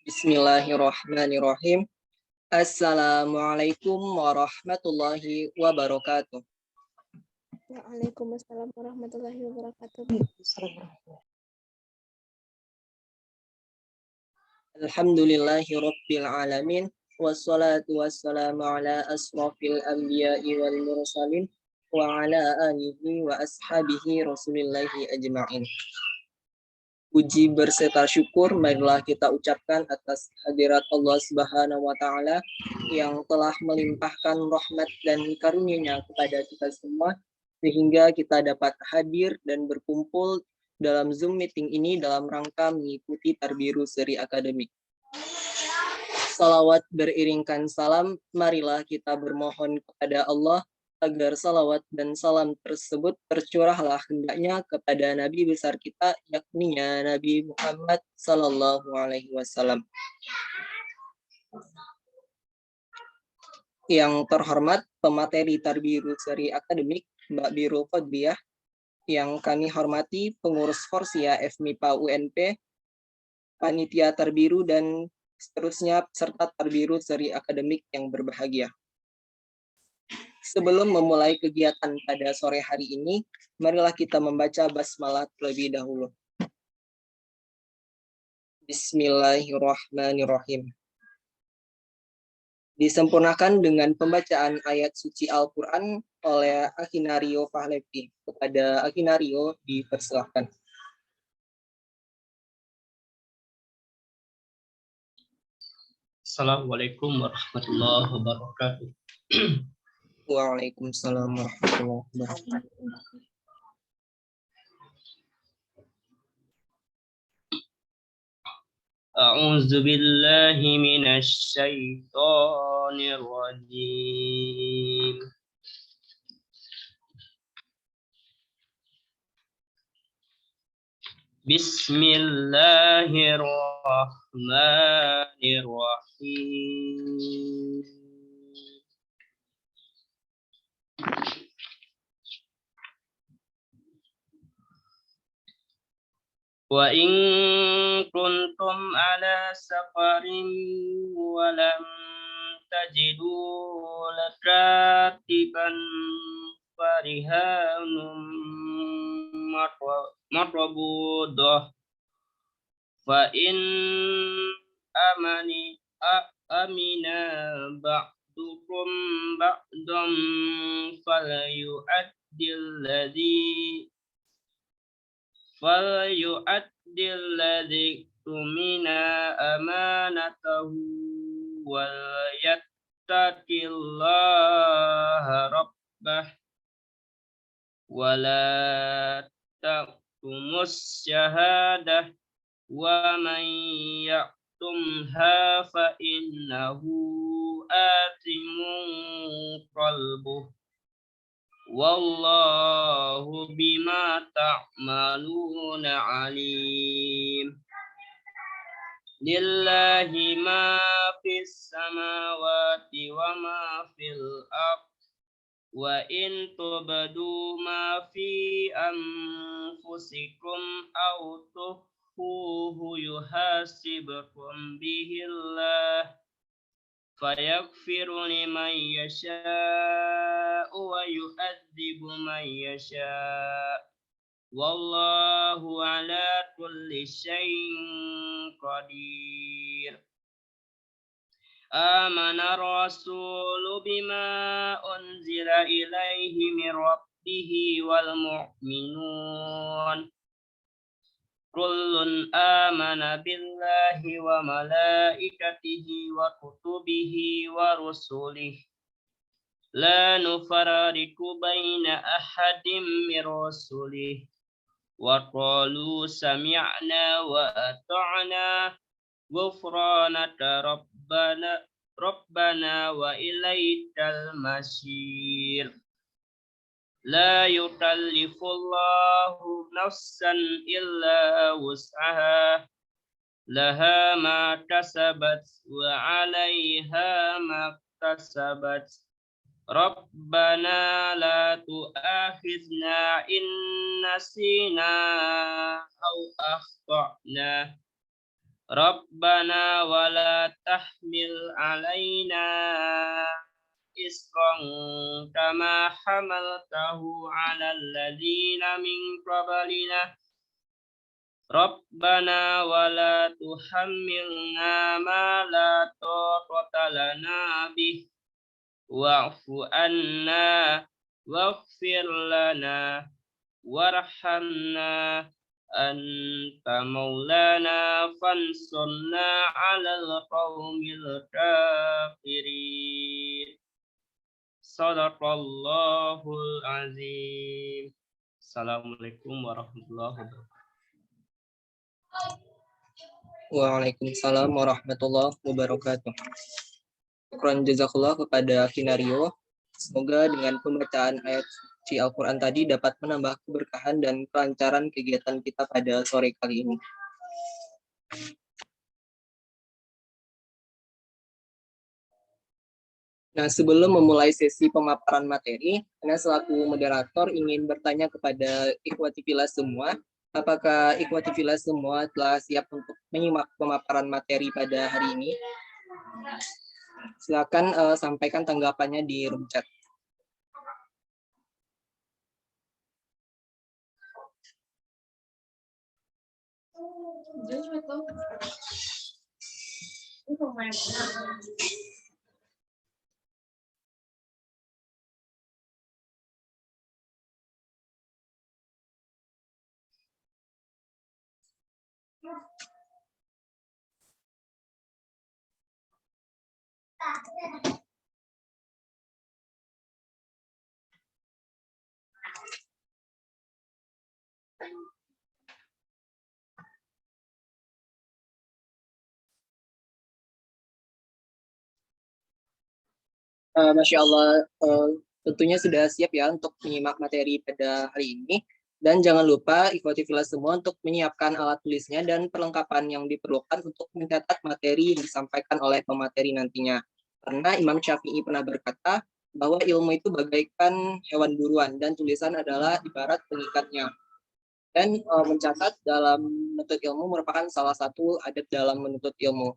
Bismillahirrahmanirrahim. Assalamualaikum warahmatullahi wabarakatuh. Waalaikumsalam warahmatullahi wabarakatuh. Alhamdulillahi rabbil alamin. Wassalatu wassalamu ala asrafil anbiya'i wal mursalin wa ala alihi wa ashabihi rasulillahi ajma'in. Puji berserta syukur marilah kita ucapkan atas hadirat Allah Subhanahu wa taala yang telah melimpahkan rahmat dan karunia-Nya kepada kita semua sehingga kita dapat hadir dan berkumpul dalam Zoom meeting ini dalam rangka mengikuti Tarbiru Seri Akademik. Salawat beriringkan salam, marilah kita bermohon kepada Allah agar salawat dan salam tersebut tercurahlah hendaknya kepada Nabi besar kita, yakni Nabi Muhammad Sallallahu Alaihi Wasallam. Yang terhormat pemateri Tarbiru Seri Akademik, Mbak Biro Qodbiyah, yang kami hormati pengurus Forsia FMIPA UNP, panitia Tarbiru dan seterusnya peserta Tarbiru Seri Akademik yang berbahagia. Sebelum memulai kegiatan pada sore hari ini, marilah kita membaca basmalah terlebih dahulu. Bismillahirrahmanirrahim. Disempurnakan dengan pembacaan ayat suci Al-Quran oleh Akinario Fahlevi. Kepada Akinario dipersilahkan. Assalamualaikum warahmatullahi wabarakatuh. Waalaikumsalam warahmatullahi wabarakatuh. A'udzu billahi minasy syaithanir rajim. Bismillahirrahmanirrahim. Wa in kuntum ala safarin wa lam tajidu lakatiban farihanum matrabudah fa in amina ba'dukum ba'dam falyu'addil ladzi tumina amanatahu wal yattaqillaha rabbah wala taqtumus syahadah wa man ya'tumha fa innahu atimun qalbuh wallahu bima ta'maluna alim. Lillahi ma fis samawati wa ma fil ardh wa in tubdu ma fi anfusikum aw tukhfuhu yuhasibkum bihillah fayaghfiru liman yasha'u wa yu'adzibu man yasha' wallahu ala kulli syai'in qadir. Amana rasulu bima unzila ilaihi min rabbihi wal mu'minun kullun amana billahi wa malaikatihi wa kutubihi wa rusulihi la nufarriqu baina ahadin min rusulihi wa qalu sami'na wa ata'na ghufranaka rabbana wa ilaikal masir. La yukallifullahu nafsan illa wus'aha laha ma kasabat wa 'alaiha ma kasabat. Rabbana la tu'akhizna in nasina aw akhtana. Rabbana wa la tahmil alaina isran kama hamaltahu ala alladhina min qablina. Rabbana wa la tuhammilna ma la taqata lana bih wa'fu anna waghfir lana warhamna anta maulana fansurna 'alal qaumil kafirin. Shadaqallahul azim. Assalamualaikum warahmatullahi wabarakatuh. Waalaikumsalam warahmatullahi wabarakatuh. Syukran jazakallah kepada Kinario. Semoga dengan pembacaan ayat suci Al-Quran tadi dapat menambah keberkahan dan kelancaran kegiatan kita pada sore kali ini. Nah, sebelum memulai sesi pemaparan materi, Ana selaku moderator ingin bertanya kepada ikhwati fillah semua, apakah ikhwati fillah semua telah siap untuk menyimak pemaparan materi pada hari ini? Silakan sampaikan tanggapannya di room chat. Masya Allah, tentunya sudah siap ya untuk menyimak materi pada hari ini. Dan jangan lupa ikhwati fillah semua untuk menyiapkan alat tulisnya dan perlengkapan yang diperlukan untuk mencatat materi yang disampaikan oleh pemateri nantinya. Karena Imam Syafi'i pernah berkata bahwa ilmu itu bagaikan hewan buruan dan tulisan adalah ibarat pengikatnya. Dan mencatat dalam menuntut ilmu merupakan salah satu adab dalam menuntut ilmu.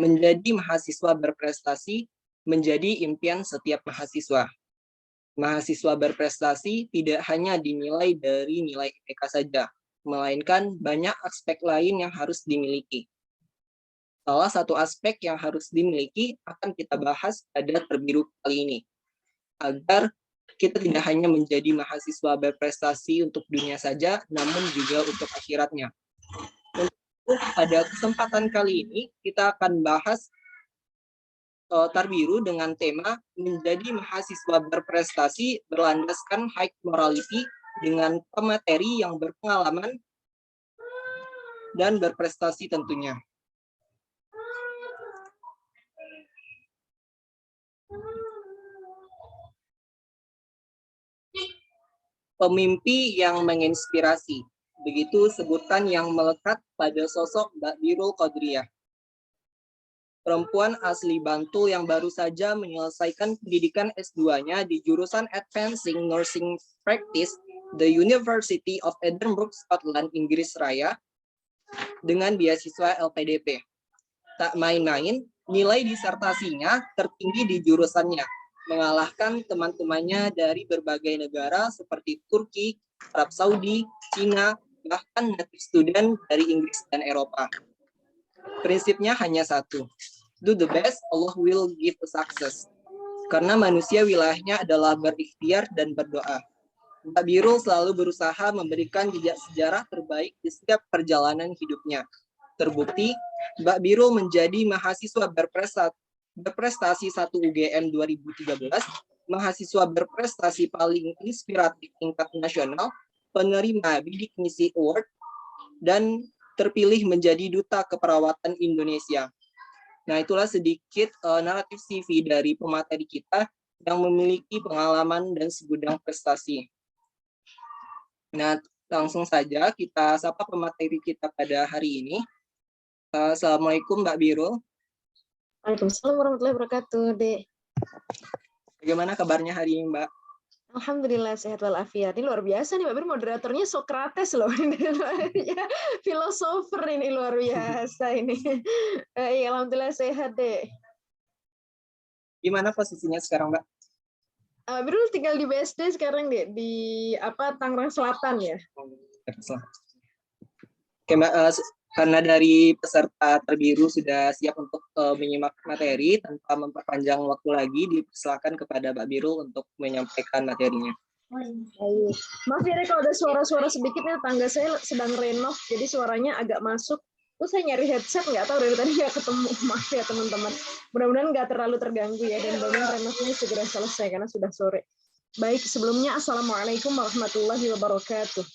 Menjadi mahasiswa berprestasi menjadi impian setiap mahasiswa. Mahasiswa berprestasi tidak hanya dinilai dari nilai IPK saja, melainkan banyak aspek lain yang harus dimiliki. Salah satu aspek yang harus dimiliki akan kita bahas pada terbiru kali ini, agar kita tidak hanya menjadi mahasiswa berprestasi untuk dunia saja, namun juga untuk akhiratnya. Pada kesempatan kali ini kita akan bahas Tarbiru dengan tema menjadi mahasiswa berprestasi berlandaskan high morality dengan pemateri yang berpengalaman dan berprestasi tentunya. Pemimpi yang menginspirasi, begitu sebutan yang melekat pada sosok Mbak Birul Qadriyah. Perempuan asli Bantul yang baru saja menyelesaikan pendidikan S2-nya di jurusan Advancing Nursing Practice, The University of Edinburgh, Scotland, Inggris Raya, dengan beasiswa LPDP. Tak main-main, nilai disertasinya tertinggi di jurusannya, mengalahkan teman-temannya dari berbagai negara seperti Turki, Arab Saudi, Cina, bahkan native student dari Inggris dan Eropa. Prinsipnya hanya satu, do the best, Allah will give a success. Karena manusia wilayahnya adalah berikhtiar dan berdoa. Mbak Birul selalu berusaha memberikan jejak sejarah terbaik di setiap perjalanan hidupnya. Terbukti, Mbak Birul menjadi mahasiswa berprestasi 1 UGM 2013, mahasiswa berprestasi paling inspiratif tingkat nasional, penerima Bidik Misi Award, dan terpilih menjadi Duta Keperawatan Indonesia. Nah, itulah sedikit naratif CV dari pemateri kita yang memiliki pengalaman dan segudang prestasi. Nah, langsung saja kita sapa pemateri kita pada hari ini. Assalamualaikum Mbak Birul. Waalaikumsalam warahmatullahi wabarakatuh, Dek. Bagaimana kabarnya hari ini, Mbak? Alhamdulillah sehat walafiat. Ini luar biasa nih Mbak Bir, moderatornya Sokrates loh. Ya, filosofer ini luar biasa ini. Iya, alhamdulillah sehat deh. Gimana posisinya sekarang, Mbak? Mbak Bir tinggal di BSD sekarang deh, di Tangerang Selatan ya. Oke, Mbak, karena dari peserta terbiru sudah siap untuk menyimak materi, tanpa memperpanjang waktu lagi, dipersilakan kepada Mbak Biru untuk menyampaikan materinya. Baik. Maaf ya kalau ada suara-suara sedikit nih, tangga saya sedang renov, jadi suaranya agak masuk. Terus saya nyari headset, nggak tahu dari tadi nggak ketemu. Maaf ya teman-teman. Mudah-mudahan nggak terlalu terganggu ya, dan mudah-mudahan renovnya segera selesai karena sudah sore. Baik, sebelumnya Assalamualaikum warahmatullahi wabarakatuh.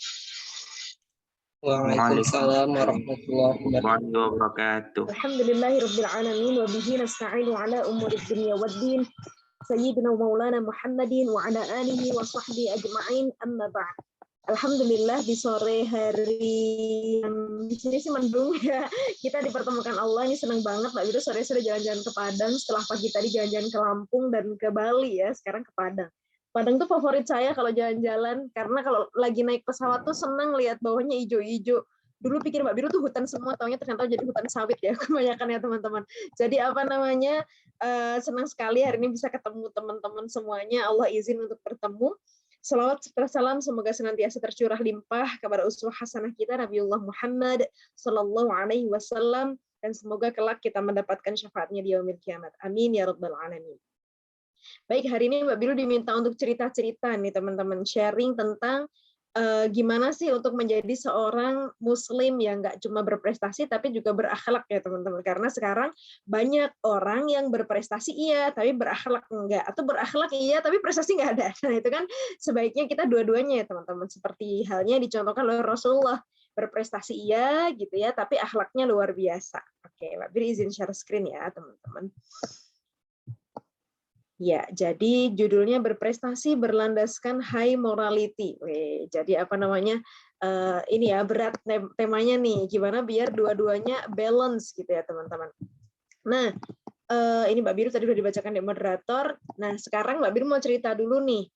Waalaikumsalam warahmatullahi wabarakatuh. Alhamdulillahirabbil alamin wa bihi nasta'inu ala umurid dunya waddin. Sayyidina Maulana Muhammadin wa ala alihi wa sahbihi ajma'in, amma ba'd. Alhamdulillah di sore hari yang di sini sih mendung ya. Kita dipertemukan Allah, ini senang banget Mbak Biru, sore-sore jalan-jalan ke Padang, setelah pagi tadi jalan-jalan ke Lampung dan ke Bali ya, sekarang ke Padang. Padang tuh favorit saya kalau jalan-jalan, karena kalau lagi naik pesawat tuh senang lihat bawahnya hijau-hijau. Dulu pikir Mbak Biru tuh hutan semua, taunya ternyata jadi hutan sawit ya, kebanyakan ya teman-teman. Jadi senang sekali hari ini bisa ketemu teman-teman semuanya. Allah izin untuk bertemu. Salawat serta salam semoga senantiasa tercurah limpah kepada uswah hasanah kita Nabiullah Muhammad sallallahu alaihi wasallam, dan semoga kelak kita mendapatkan syafaatnya di yaumil kiamat. Amin ya rabbal alamin. Baik, hari ini Mbak Biru diminta untuk cerita-cerita nih teman-teman, sharing tentang gimana sih untuk menjadi seorang muslim yang nggak cuma berprestasi tapi juga berakhlak ya teman-teman, karena sekarang banyak orang yang berprestasi iya tapi berakhlak enggak, atau berakhlak iya tapi prestasi nggak ada. Nah itu kan sebaiknya kita dua-duanya ya teman-teman, seperti halnya dicontohkan oleh Rasulullah, berprestasi iya gitu ya tapi akhlaknya luar biasa. Oke, Mbak Bir izin share screen ya teman-teman. Ya, jadi judulnya berprestasi berlandaskan high morality. Jadi ini ya berat temanya nih. Gimana biar dua-duanya balance gitu ya teman-teman. Nah, ini Mbak Biru tadi udah dibacakan di moderator. Nah, sekarang Mbak Biru mau cerita dulu nih.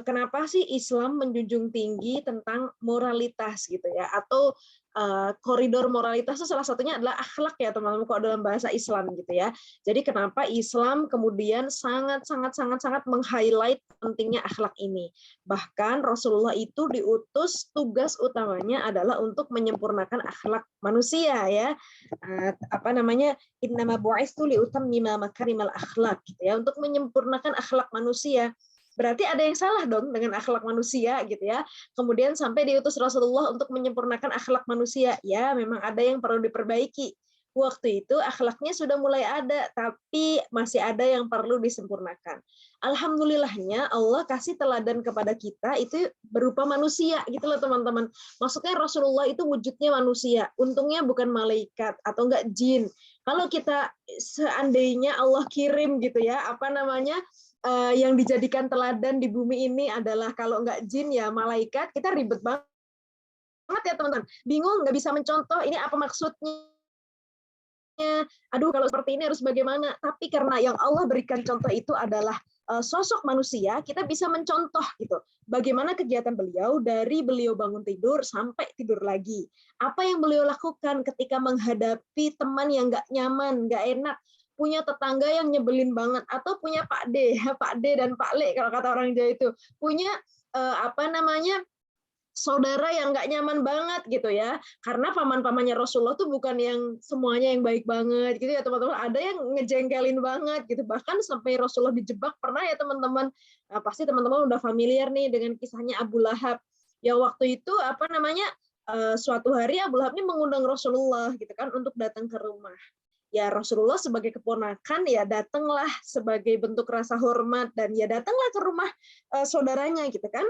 Kenapa sih Islam menjunjung tinggi tentang moralitas gitu ya, atau koridor moralitas itu salah satunya adalah akhlak ya teman-teman kalau dalam bahasa Islam gitu ya. Jadi kenapa Islam kemudian sangat meng-highlight pentingnya akhlak ini. Bahkan Rasulullah itu diutus tugas utamanya adalah untuk menyempurnakan akhlak manusia ya. Innama bu'istu liutammima makarimal akhlak gitu ya, untuk menyempurnakan akhlak manusia. Berarti ada yang salah dong dengan akhlak manusia gitu ya. Kemudian sampai diutus Rasulullah untuk menyempurnakan akhlak manusia. Ya, memang ada yang perlu diperbaiki. Waktu itu akhlaknya sudah mulai ada, tapi masih ada yang perlu disempurnakan. Alhamdulillahnya Allah kasih teladan kepada kita itu berupa manusia gitu loh teman-teman. Maksudnya Rasulullah itu wujudnya manusia. Untungnya bukan malaikat atau enggak jin. Kalau kita seandainya Allah kirim gitu ya, yang dijadikan teladan di bumi ini adalah kalau nggak jin ya malaikat, kita ribet banget ya teman-teman, bingung nggak bisa mencontoh ini apa maksudnya, aduh kalau seperti ini harus bagaimana. Tapi karena yang Allah berikan contoh itu adalah sosok manusia, kita bisa mencontoh gitu bagaimana kegiatan beliau dari beliau bangun tidur sampai tidur lagi, apa yang beliau lakukan ketika menghadapi teman yang nggak nyaman, nggak enak, punya tetangga yang nyebelin banget, atau punya Pak D dan Pak Le kalau kata orang Jawa itu, punya saudara yang nggak nyaman banget gitu ya, karena paman-pamannya Rasulullah tuh bukan yang semuanya yang baik banget gitu ya teman-teman, ada yang ngejengkelin banget gitu, bahkan sampai Rasulullah dijebak pernah ya teman-teman. Nah, pasti teman-teman udah familiar nih dengan kisahnya Abu Lahab. Ya waktu itu suatu hari Abu Lahab ini mengundang Rasulullah gitu kan untuk datang ke rumah. Ya Rasulullah sebagai keponakan ya datanglah sebagai bentuk rasa hormat, dan ya datanglah ke rumah saudaranya gitu kan.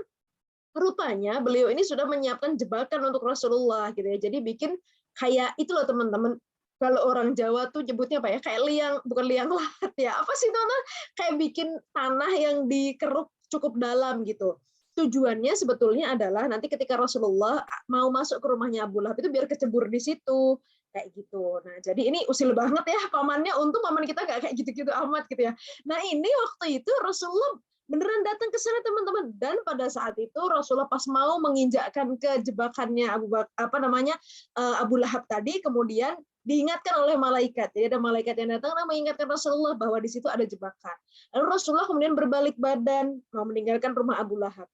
Rupanya beliau ini sudah menyiapkan jebakan untuk Rasulullah gitu ya. Jadi bikin kayak itu loh teman-teman. Kalau orang Jawa tuh nyebutnya apa ya? Kayak bukan liang lahat ya. Apa sih teman-teman? Kayak bikin tanah yang dikeruk cukup dalam gitu. Tujuannya sebetulnya adalah nanti ketika Rasulullah mau masuk ke rumahnya Abu Lahab itu biar kecebur di situ. Kayak gitu. Nah, jadi ini usil banget ya pamannya. Untung paman kita nggak kayak gitu-gitu amat gitu ya. Nah, ini waktu itu Rasulullah beneran datang ke sana teman-teman. Dan pada saat itu Rasulullah pas mau menginjakkan ke jebakannya Abu Lahab tadi, kemudian diingatkan oleh malaikat. Jadi ada malaikat yang datang dan mengingatkan Rasulullah bahwa di situ ada jebakan. Lalu Rasulullah kemudian berbalik badan mau meninggalkan rumah Abu Lahab.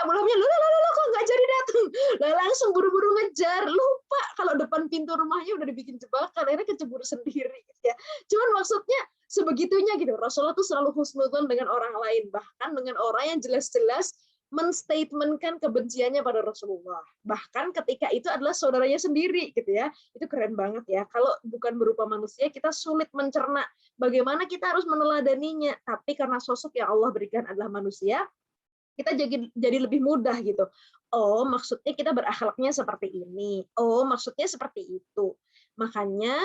Abu Lahabnya, loh, kok nggak jadi datang? Lah langsung buru-buru ngejar. Lupa kalau depan pintu rumahnya udah dibikin jebakan, akhirnya kecebur sendiri. Ya. Cuman maksudnya sebegitunya gitu. Rasulullah tuh selalu husnudzon dengan orang lain, bahkan dengan orang yang jelas-jelas menstatementkan kebenciannya pada Rasulullah. Bahkan ketika itu adalah saudaranya sendiri gitu ya. Itu keren banget ya. Kalau bukan berupa manusia, kita sulit mencerna bagaimana kita harus meneladaninya. Tapi karena sosok yang Allah berikan adalah manusia, kita jadi lebih mudah gitu. Oh, maksudnya kita berakhlaknya seperti ini. Oh, maksudnya seperti itu. Makanya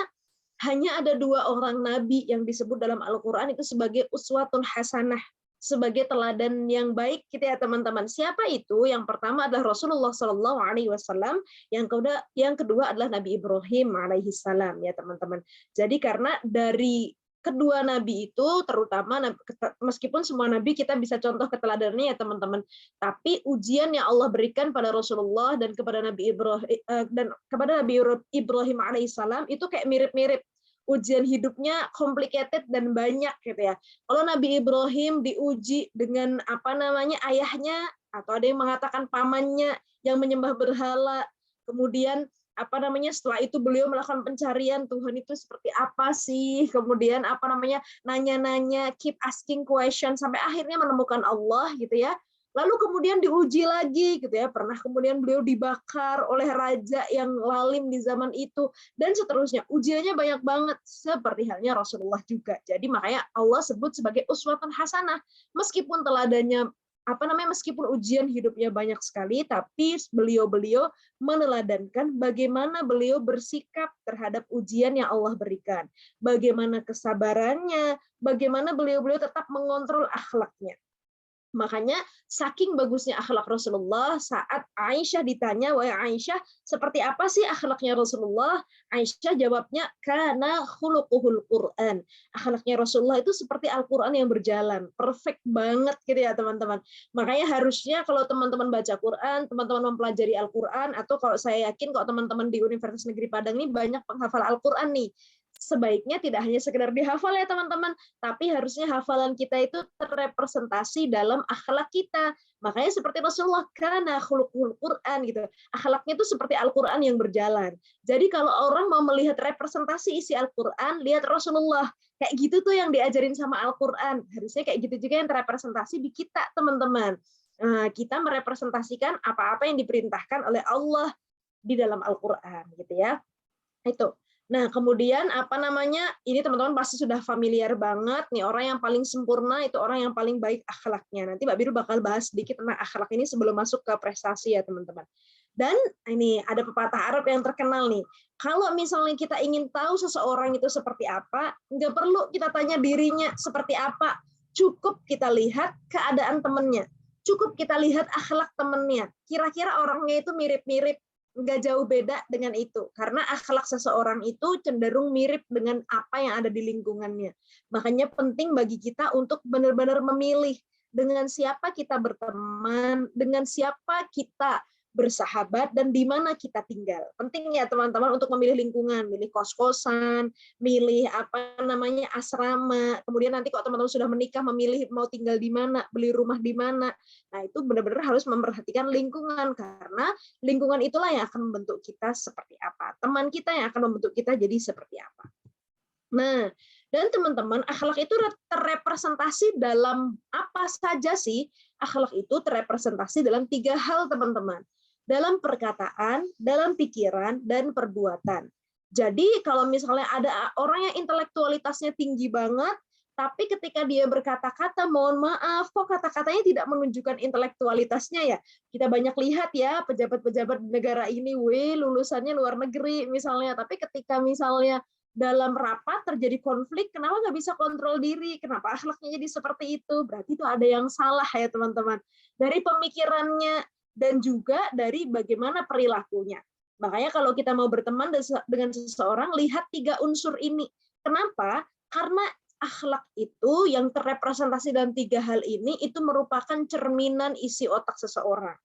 hanya ada 2 orang nabi yang disebut dalam Al-Quran itu sebagai uswatun hasanah, sebagai teladan yang baik gitu ya teman-teman. Siapa itu? Yang pertama adalah Rasulullah SAW, yang kedua adalah Nabi Ibrahim alaihissalam ya teman-teman. Jadi karena dari kedua nabi itu, terutama meskipun semua nabi kita bisa contoh keteladanannya ya teman-teman, tapi ujian yang Allah berikan pada Rasulullah dan kepada Nabi Ibrahim alaihissalam itu kayak mirip-mirip. Ujian hidupnya complicated dan banyak gitu ya. Kalau Nabi Ibrahim diuji dengan ayahnya, atau ada yang mengatakan pamannya yang menyembah berhala, kemudian setelah itu beliau melakukan pencarian Tuhan itu seperti apa sih, kemudian nanya-nanya, keep asking question sampai akhirnya menemukan Allah gitu ya. Lalu kemudian diuji lagi gitu ya, pernah kemudian beliau dibakar oleh raja yang lalim di zaman itu dan seterusnya. Ujiannya banyak banget seperti halnya Rasulullah juga. Jadi makanya Allah sebut sebagai uswatun hasanah, meskipun teladannya meskipun ujian hidupnya banyak sekali, tapi beliau meneladankan bagaimana beliau bersikap terhadap ujian yang Allah berikan. Bagaimana kesabarannya, bagaimana beliau tetap mengontrol akhlaknya. Makanya saking bagusnya akhlak Rasulullah, saat Aisyah ditanya, wahai Aisyah, seperti apa sih akhlaknya Rasulullah? Aisyah jawabnya, kana khuluquhul Qur'an. Akhlaknya Rasulullah itu seperti Al-Qur'an yang berjalan. Perfect banget gitu ya teman-teman. Makanya harusnya kalau teman-teman baca Qur'an, teman-teman mempelajari Al-Qur'an, atau kalau saya yakin kalau teman-teman di Universitas Negeri Padang ini banyak penghafal Al-Qur'an nih. Sebaiknya tidak hanya sekedar dihafal ya teman-teman, tapi harusnya hafalan kita itu terrepresentasi dalam akhlak kita. Makanya seperti Rasulullah, kana khuluqul Qur'an gitu. Akhlaknya itu seperti Al-Qur'an yang berjalan. Jadi kalau orang mau melihat representasi isi Al-Qur'an, lihat Rasulullah. Kayak gitu tuh yang diajarin sama Al-Qur'an. Harusnya kayak gitu juga yang terrepresentasi di kita, teman-teman. Nah, kita merepresentasikan apa-apa yang diperintahkan oleh Allah di dalam Al-Qur'an gitu ya. Itu. Nah, kemudian ini teman-teman pasti sudah familiar banget nih, orang yang paling sempurna itu orang yang paling baik akhlaknya. Nanti Mbak Biru bakal bahas sedikit tentang akhlak ini sebelum masuk ke prestasi ya, teman-teman. Dan ini ada pepatah Arab yang terkenal nih. Kalau misalnya kita ingin tahu seseorang itu seperti apa, nggak perlu kita tanya dirinya seperti apa. Cukup kita lihat keadaan temannya. Cukup kita lihat akhlak temannya. Kira-kira orangnya itu mirip-mirip, nggak jauh beda dengan itu, karena akhlak seseorang itu cenderung mirip dengan apa yang ada di lingkungannya. Makanya penting bagi kita untuk benar-benar memilih dengan siapa kita berteman, dengan siapa kita bersahabat, dan di mana kita tinggal. Penting ya teman-teman untuk memilih lingkungan, milih kos-kosan, milih asrama. Kemudian nanti kalau teman-teman sudah menikah, memilih mau tinggal di mana, beli rumah di mana. Nah, itu benar-benar harus memperhatikan lingkungan, karena lingkungan itulah yang akan membentuk kita seperti apa. Teman kita yang akan membentuk kita jadi seperti apa. Nah, dan teman-teman, akhlak itu terrepresentasi dalam apa saja sih? Akhlak itu terrepresentasi dalam 3 hal, teman-teman. Dalam perkataan, dalam pikiran, dan perbuatan. Jadi kalau misalnya ada orang yang intelektualitasnya tinggi banget, tapi ketika dia berkata-kata, mohon maaf, kok kata-katanya tidak menunjukkan intelektualitasnya ya. Kita banyak lihat ya, pejabat-pejabat negara ini, lulusannya luar negeri misalnya, tapi ketika misalnya dalam rapat terjadi konflik, kenapa nggak bisa kontrol diri? Kenapa akhlaknya jadi seperti itu? Berarti itu ada yang salah ya teman-teman. Dari pemikirannya, dan juga dari bagaimana perilakunya. Makanya kalau kita mau berteman dengan seseorang, lihat 3 unsur ini. Kenapa? Karena akhlak itu yang terrepresentasi dalam 3 hal ini itu merupakan cerminan isi otak seseorang.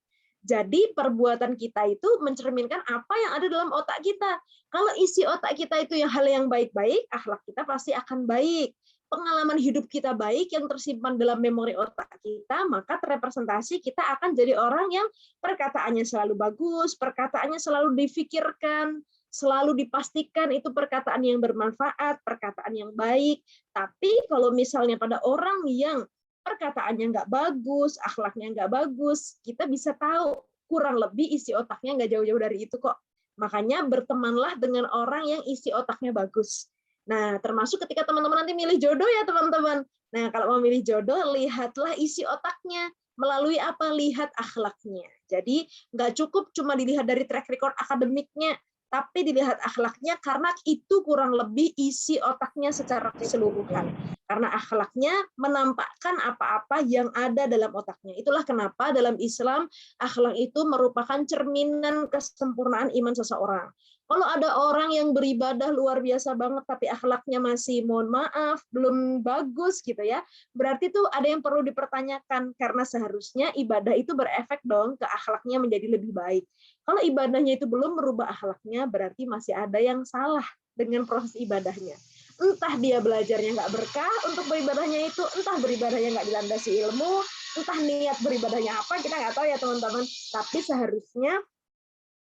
Jadi perbuatan kita itu mencerminkan apa yang ada dalam otak kita. Kalau isi otak kita itu yang hal yang baik-baik, akhlak kita pasti akan baik. Pengalaman hidup kita baik yang tersimpan dalam memori otak kita, maka terrepresentasi kita akan jadi orang yang perkataannya selalu bagus, perkataannya selalu difikirkan, selalu dipastikan itu perkataan yang bermanfaat, perkataan yang baik. Tapi kalau misalnya pada orang yang perkataannya nggak bagus, akhlaknya nggak bagus, kita bisa tahu kurang lebih isi otaknya nggak jauh-jauh dari itu kok. Makanya bertemanlah dengan orang yang isi otaknya bagus. Nah, termasuk ketika teman-teman nanti milih jodoh ya teman-teman. Nah, kalau mau milih jodoh, lihatlah isi otaknya. Melalui apa? Lihat akhlaknya. Jadi nggak cukup cuma dilihat dari track record akademiknya, tapi dilihat akhlaknya karena itu kurang lebih isi otaknya secara keseluruhan. Karena akhlaknya menampakkan apa-apa yang ada dalam otaknya. Itulah kenapa dalam Islam akhlak itu merupakan cerminan kesempurnaan iman seseorang. Kalau ada orang yang beribadah luar biasa banget tapi akhlaknya masih mohon maaf belum bagus gitu ya, berarti tuh ada yang perlu dipertanyakan karena seharusnya ibadah itu berefek dong ke akhlaknya menjadi lebih baik. Kalau ibadahnya itu belum merubah akhlaknya, berarti masih ada yang salah dengan proses ibadahnya. Entah dia belajarnya nggak berkah untuk beribadahnya itu, entah beribadahnya nggak dilandasi ilmu, entah niat beribadahnya apa, kita nggak tahu ya teman-teman. Tapi seharusnya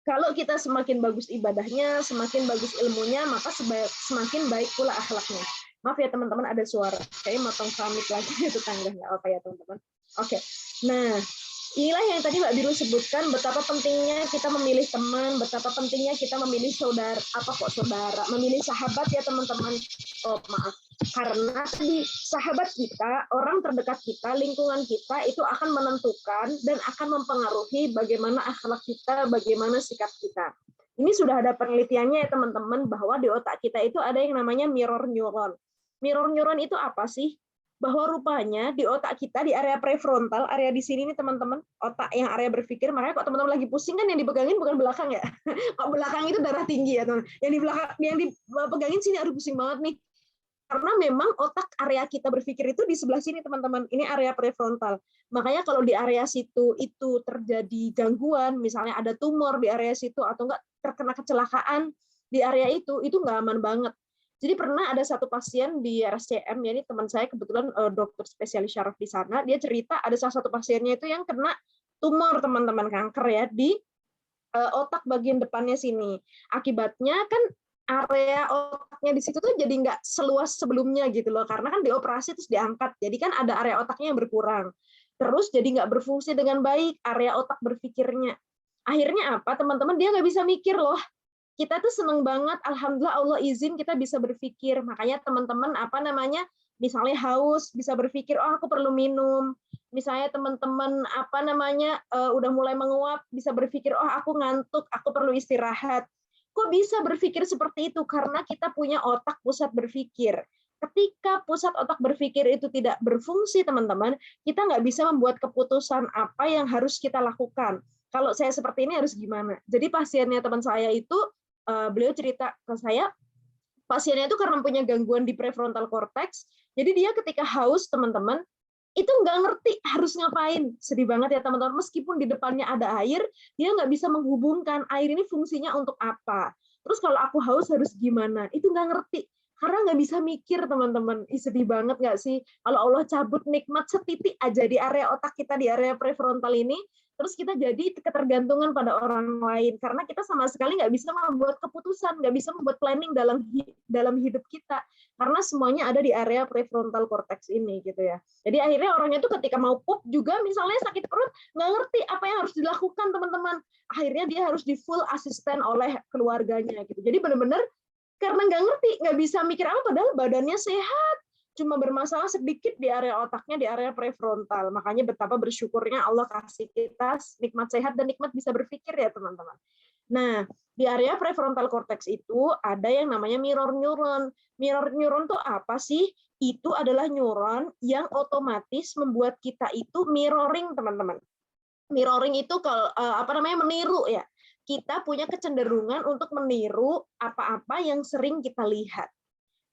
kalau kita semakin bagus ibadahnya, semakin bagus ilmunya, maka semakin baik pula akhlaknya. Maaf ya teman-teman, ada suara. Kayaknya motong keramik lagi itu tangganya. Apa ya teman-teman? Oke. Nah, inilah yang tadi Mbak Biru sebutkan betapa pentingnya kita memilih teman, betapa pentingnya kita memilih saudara, memilih sahabat ya teman-teman. Oh, maaf. Karena tadi sahabat kita, orang terdekat kita, lingkungan kita itu akan menentukan dan akan mempengaruhi bagaimana akhlak kita, bagaimana sikap kita. Ini sudah ada penelitiannya ya teman-teman bahwa di otak kita itu ada yang namanya mirror neuron. Mirror neuron itu apa sih? Bahwa rupanya di otak kita di area prefrontal, area di sini nih teman-teman, otak yang area berpikir, makanya kok teman-teman lagi pusing kan yang dipegangin bukan belakang ya. Kok belakang itu darah tinggi ya teman. Yang di belakang yang dipegangin sini aduh pusing banget nih. Karena memang otak area kita berpikir itu di sebelah sini teman-teman. Ini area prefrontal. Makanya kalau di area situ itu terjadi gangguan, misalnya ada tumor di area situ atau enggak terkena kecelakaan di area itu nggak aman banget. Jadi pernah ada satu pasien di RSCM, ya ini teman saya kebetulan dokter spesialis syaraf di sana, dia cerita ada salah satu pasiennya itu yang kena tumor teman-teman, kanker ya di otak bagian depannya sini. Akibatnya kan area otaknya di situ tuh jadi nggak seluas sebelumnya gitu loh, karena kan dioperasi terus diangkat, jadi kan ada area otaknya yang berkurang, terus jadi nggak berfungsi dengan baik area otak berpikirnya. Akhirnya apa teman-teman, dia nggak bisa mikir loh. Kita tuh seneng banget, alhamdulillah Allah izin kita bisa berpikir. Makanya teman-teman misalnya haus bisa berpikir, oh aku perlu minum. Misalnya teman-teman udah mulai menguap bisa berpikir, oh aku ngantuk, aku perlu istirahat. Kok bisa berpikir seperti itu? Karena kita punya otak pusat berpikir. Ketika pusat otak berpikir itu tidak berfungsi, teman-teman, kita nggak bisa membuat keputusan apa yang harus kita lakukan. Kalau saya seperti ini harus gimana? Jadi pasiennya teman saya itu, beliau cerita ke saya, pasiennya itu karena punya gangguan di prefrontal cortex, jadi dia ketika haus, teman-teman, itu nggak ngerti harus ngapain. Sedih banget ya teman-teman, meskipun di depannya ada air, dia nggak bisa menghubungkan air ini fungsinya untuk apa. Terus kalau aku haus harus gimana? Itu nggak ngerti. Karena nggak bisa mikir teman-teman. Sedih banget nggak sih? Kalau Allah cabut nikmat setitik aja di area otak kita, di area prefrontal ini, terus kita jadi ketergantungan pada orang lain. Karena kita sama sekali nggak bisa membuat keputusan, nggak bisa membuat planning dalam hidup kita. Karena semuanya ada di area prefrontal cortex ini gitu ya. Jadi akhirnya orangnya tuh ketika mau pup juga misalnya sakit perut, nggak ngerti apa yang harus dilakukan teman-teman. Akhirnya dia harus di full asisten oleh keluarganya gitu. Jadi benar-benar karena nggak ngerti, nggak bisa mikir apa, padahal badannya sehat, cuma bermasalah sedikit di area otaknya, di area prefrontal. Makanya betapa bersyukurnya Allah kasih kita nikmat sehat dan nikmat bisa berpikir ya teman-teman. Nah, di area prefrontal cortex itu ada yang namanya mirror neuron. Mirror neuron itu apa sih? Itu adalah neuron yang otomatis membuat kita itu mirroring, teman-teman. Mirroring itu meniru ya. Kita punya kecenderungan untuk meniru apa-apa yang sering kita lihat.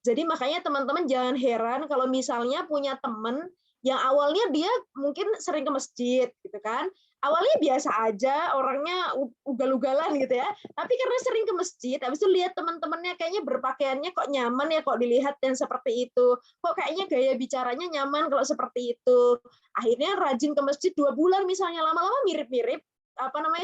Jadi makanya teman-teman jangan heran kalau misalnya punya teman yang awalnya dia mungkin sering ke masjid gitu kan. Awalnya biasa aja, orangnya ugal-ugalan gitu ya. Tapi karena sering ke masjid, habis itu lihat teman-temannya kayaknya berpakaiannya kok nyaman ya kok dilihat yang seperti itu. Kok kayaknya gaya bicaranya nyaman kalau seperti itu. Akhirnya rajin ke masjid 2 bulan misalnya, lama-lama mirip-mirip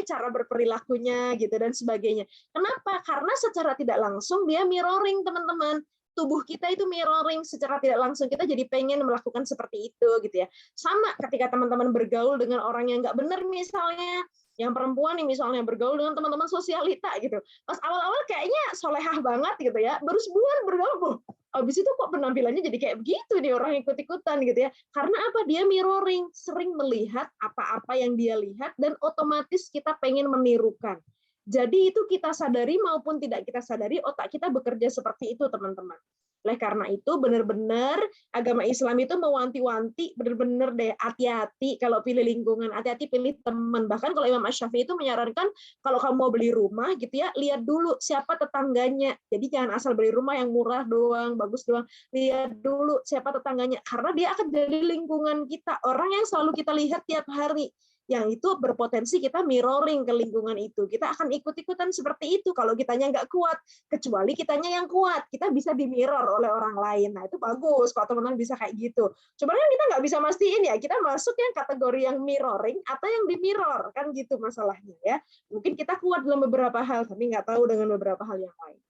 cara berperilakunya gitu dan sebagainya. Kenapa? Karena secara tidak langsung dia mirroring, teman-teman. Tubuh kita itu mirroring secara tidak langsung, kita jadi pengen melakukan seperti itu gitu ya. Sama ketika teman-teman bergaul dengan orang yang nggak benar misalnya, yang perempuan nih misalnya bergaul dengan teman-teman sosialita gitu. Pas awal-awal kayaknya solehah banget gitu ya, baru sebulan bergaul, habis itu kok penampilannya jadi kayak begitu nih, orang ikut-ikutan gitu ya. Karena apa? Dia mirroring, sering melihat apa-apa yang dia lihat dan otomatis kita pengen menirukan. Jadi itu kita sadari maupun tidak kita sadari, otak kita bekerja seperti itu, teman-teman. Oleh karena itu, benar-benar agama Islam itu mewanti-wanti, benar-benar deh, hati-hati kalau pilih lingkungan, hati-hati pilih teman. Bahkan kalau Imam Asy-Syafi'i itu menyarankan, kalau kamu mau beli rumah, gitu ya, lihat dulu siapa tetangganya. Jadi jangan asal beli rumah yang murah doang, bagus doang. Lihat dulu siapa tetangganya, karena dia akan jadi lingkungan kita, orang yang selalu kita lihat tiap hari. Yang itu berpotensi kita mirroring ke lingkungan itu. Kita akan ikut-ikutan seperti itu kalau kitanya nggak kuat. Kecuali kitanya yang kuat, kita bisa dimirror oleh orang lain. Nah itu bagus kalau teman-teman bisa kayak gitu. Cuman kan kita nggak bisa mastiin ya, kita masuk yang kategori yang mirroring atau yang dimirror, kan gitu masalahnya ya. Mungkin kita kuat dalam beberapa hal, tapi nggak tahu dengan beberapa hal yang lain.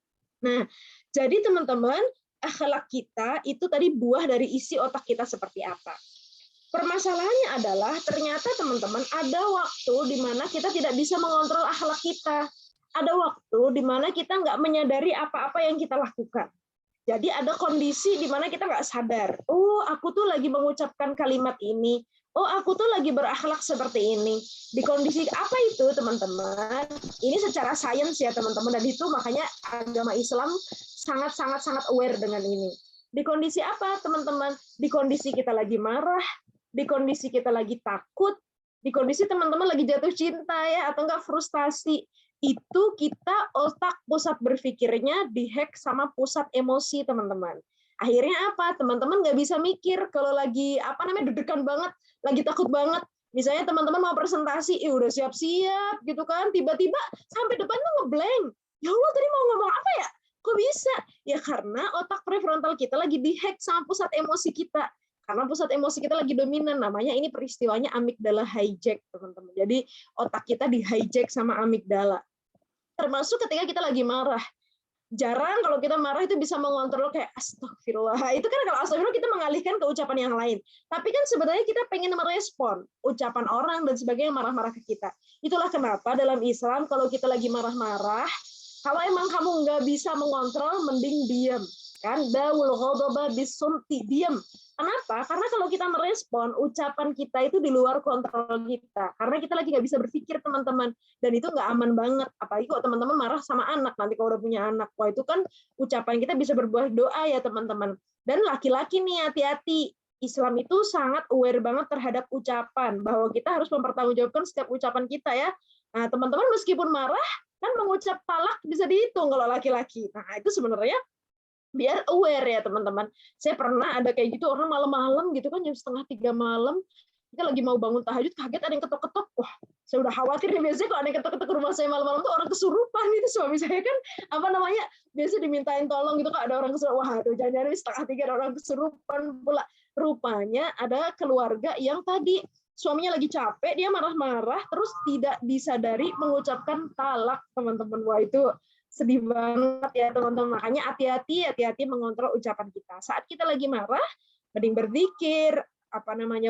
Nah, jadi teman-teman, akhlak kita itu tadi buah dari isi otak kita seperti apa. Permasalahannya adalah ternyata teman-teman ada waktu di mana kita tidak bisa mengontrol akhlak kita. Ada waktu di mana kita nggak menyadari apa-apa yang kita lakukan. Jadi ada kondisi di mana kita nggak sadar. Oh, aku tuh lagi mengucapkan kalimat ini. Oh, aku tuh lagi berakhlak seperti ini. Di kondisi apa itu, teman-teman? Ini secara sains ya, teman-teman. Dan itu makanya agama Islam sangat aware dengan ini. Di kondisi apa, teman-teman? Di kondisi kita lagi marah, di kondisi kita lagi takut, di kondisi teman-teman lagi jatuh cinta ya, atau enggak frustasi, itu kita otak pusat berpikirnya dihack sama pusat emosi, teman-teman. Akhirnya apa? Teman-teman nggak bisa mikir kalau lagi deg-degan banget, lagi takut banget. Misalnya teman-teman mau presentasi, udah siap-siap gitu kan, tiba-tiba sampai depan tuh ngeblank. Ya Allah, tadi mau ngomong apa ya? Kok bisa? Ya karena otak prefrontal kita lagi dihack sama pusat emosi kita. Karena pusat emosi kita lagi dominan, namanya ini peristiwanya amigdala hijack, teman-teman. Jadi otak kita di hijack sama amigdala. Termasuk ketika kita lagi marah. Jarang kalau kita marah itu bisa mengontrol kayak astagfirullah. Itu kan kalau astagfirullah kita mengalihkan ke ucapan yang lain. Tapi kan sebenarnya kita pengen merespon ucapan orang dan sebagainya yang marah-marah ke kita. Itulah kenapa dalam Islam kalau kita lagi marah-marah, kalau emang kamu nggak bisa mengontrol, mending diam. Kan daul ghadaba bisumti, diam. Kenapa? Karena kalau kita merespon, ucapan kita itu di luar kontrol kita. Karena kita lagi nggak bisa berpikir, teman-teman. Dan itu nggak aman banget. Apalagi kalau teman-teman marah sama anak, nanti kalau udah punya anak. Wah, itu kan ucapan kita bisa berbuah doa ya, teman-teman. Dan laki-laki nih, hati-hati. Islam itu sangat aware banget terhadap ucapan. Bahwa kita harus mempertanggungjawabkan setiap ucapan kita ya. Nah, teman-teman meskipun marah, kan mengucap talak bisa dihitung kalau laki-laki. Nah, itu sebenarnya biar aware ya teman-teman. Saya pernah ada kayak gitu, orang malam-malam gitu kan, jam 2:30 malam, kita lagi mau bangun tahajud, kaget ada yang ketok-ketok. Wah, saya udah khawatir nih, biasanya kalau ada yang ketok-ketok ke rumah saya malam-malam tuh orang kesurupan. Itu suami saya kan biasa dimintain tolong gitu, kalau ada orang kesurupan. Wah, tuh jangan-jangan 2:30 ada orang kesurupan pula. Rupanya ada keluarga yang tadi suaminya lagi capek, dia marah-marah, terus tidak disadari mengucapkan talak, teman-teman. Wah, itu sedih banget ya teman-teman. Makanya hati-hati mengontrol ucapan kita. Saat kita lagi marah, mending berzikir,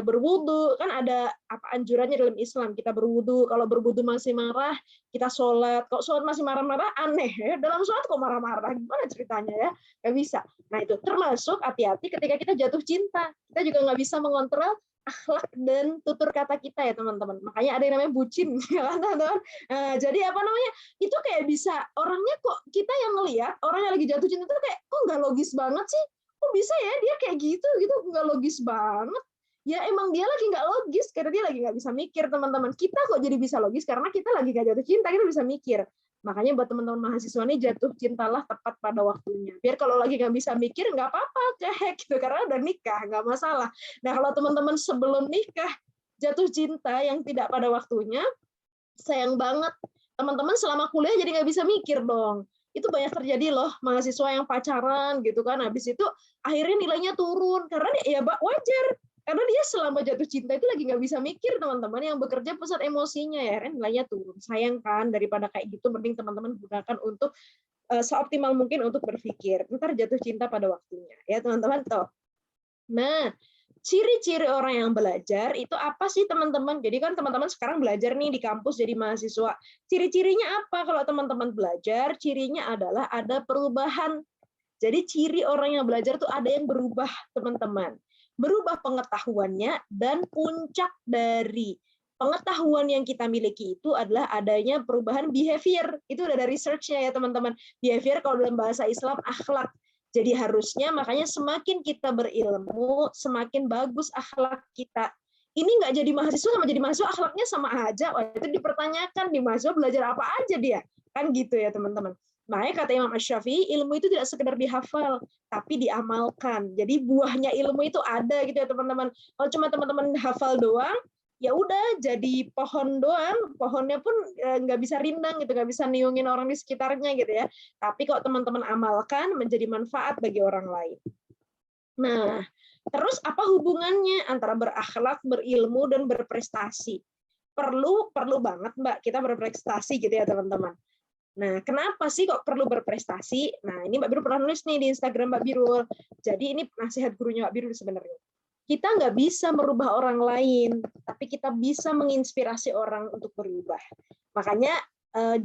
berwudu. Kan ada anjurannya dalam Islam, kita berwudu. Kalau berwudu masih marah, kita sholat. Kalau sholat masih marah-marah, aneh ya. Dalam sholat kok marah-marah? Gimana ceritanya ya? Nggak bisa. Nah itu termasuk hati-hati ketika kita jatuh cinta. Kita juga nggak bisa mengontrol akhlak dan tutur kata kita ya teman-teman. Makanya ada yang namanya bucin ya kan teman-teman. Nah, jadi itu kayak bisa orangnya kok kita yang ngelihat orang yang lagi jatuh cinta itu kayak kok nggak logis banget sih, kok bisa ya dia kayak gitu nggak logis banget. Ya emang dia lagi nggak logis karena dia lagi nggak bisa mikir, teman-teman. Kita kok jadi bisa logis karena kita lagi nggak jatuh cinta, kita bisa mikir. Makanya buat teman-teman mahasiswa ini jatuh cintalah tepat pada waktunya. Biar kalau lagi nggak bisa mikir nggak apa-apa, cek gitu karena udah nikah nggak masalah. Nah kalau teman-teman sebelum nikah jatuh cinta yang tidak pada waktunya, sayang banget. Teman-teman selama kuliah jadi nggak bisa mikir dong. Itu banyak terjadi loh mahasiswa yang pacaran gitu kan. Habis itu akhirnya nilainya turun karena ya wajar. Karena dia selama jatuh cinta itu lagi nggak bisa mikir teman-teman, yang bekerja pusat emosinya ya nilainya turun. Sayang kan, daripada kayak gitu mending teman-teman gunakan untuk seoptimal mungkin untuk berpikir. Ntar jatuh cinta pada waktunya ya teman-teman toh. Nah, ciri-ciri orang yang belajar itu apa sih teman-teman? Jadi kan teman-teman sekarang belajar nih di kampus jadi mahasiswa. Ciri-cirinya apa kalau teman-teman belajar? Cirinya adalah ada perubahan. Jadi ciri orang yang belajar tuh ada yang berubah teman-teman. Berubah pengetahuannya, dan puncak dari pengetahuan yang kita miliki itu adalah adanya perubahan behavior. Itu udah ada research-nya ya teman-teman. Behavior kalau dalam bahasa Islam akhlak. Jadi harusnya makanya semakin kita berilmu, semakin bagus akhlak kita. Ini nggak jadi mahasiswa sama jadi mahasiswa akhlaknya sama aja. Wah, itu dipertanyakan di mahasiswa belajar apa aja dia. Kan gitu ya teman-teman. Makanya kata Imam Asy-Syafi'i, ilmu itu tidak sekedar dihafal, tapi diamalkan. Jadi buahnya ilmu itu ada gitu ya teman-teman. Kalau cuma teman-teman hafal doang, ya udah jadi pohon doang, pohonnya pun nggak bisa rindang gitu, nggak bisa niungin orang di sekitarnya gitu ya. Tapi kalau teman-teman amalkan menjadi manfaat bagi orang lain. Nah, terus apa hubungannya antara berakhlak, berilmu, dan berprestasi? Perlu banget Mbak kita berprestasi gitu ya teman-teman. Nah, kenapa sih kok perlu berprestasi? Nah, ini Mbak Birul pernah nulis nih di Instagram Mbak Birul. Jadi ini nasihat gurunya Mbak Birul sebenarnya. Kita nggak bisa merubah orang lain, tapi kita bisa menginspirasi orang untuk berubah. Makanya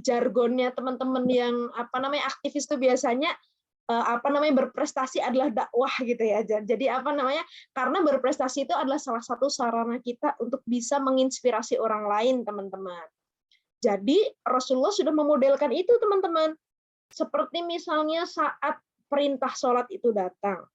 jargonnya teman-teman yang aktivis itu biasanya berprestasi adalah dakwah gitu ya. Jadi karena berprestasi itu adalah salah satu sarana kita untuk bisa menginspirasi orang lain, teman-teman. Jadi Rasulullah sudah memodelkan itu teman-teman. Seperti misalnya saat perintah sholat itu datang.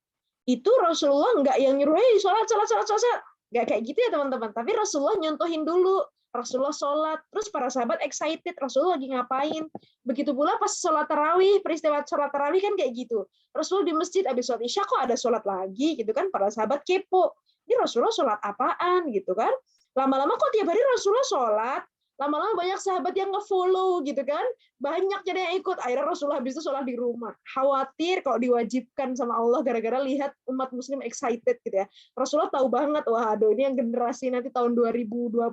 Itu Rasulullah nggak yang nyuruh, "Hei, sholat. Nggak kayak gitu ya teman-teman. Tapi Rasulullah nyontohin dulu. Rasulullah sholat. Terus para sahabat excited. Rasulullah lagi ngapain. Begitu pula pas sholat tarawih, peristiwa sholat tarawih kan kayak gitu. Rasulullah di masjid habis sholat isya kok ada sholat lagi gitu kan. Para sahabat kepo. Ini Rasulullah sholat apaan gitu kan. Lama-lama kok tiap hari Rasulullah sholat. Lama-lama banyak sahabat yang nge-follow gitu kan, banyak jadi yang ikut. Akhirnya Rasulullah habis itu sholat di rumah. Khawatir kalau diwajibkan sama Allah gara-gara lihat umat muslim excited gitu ya. Rasulullah tahu banget, wah aduh ini yang generasi nanti tahun 2021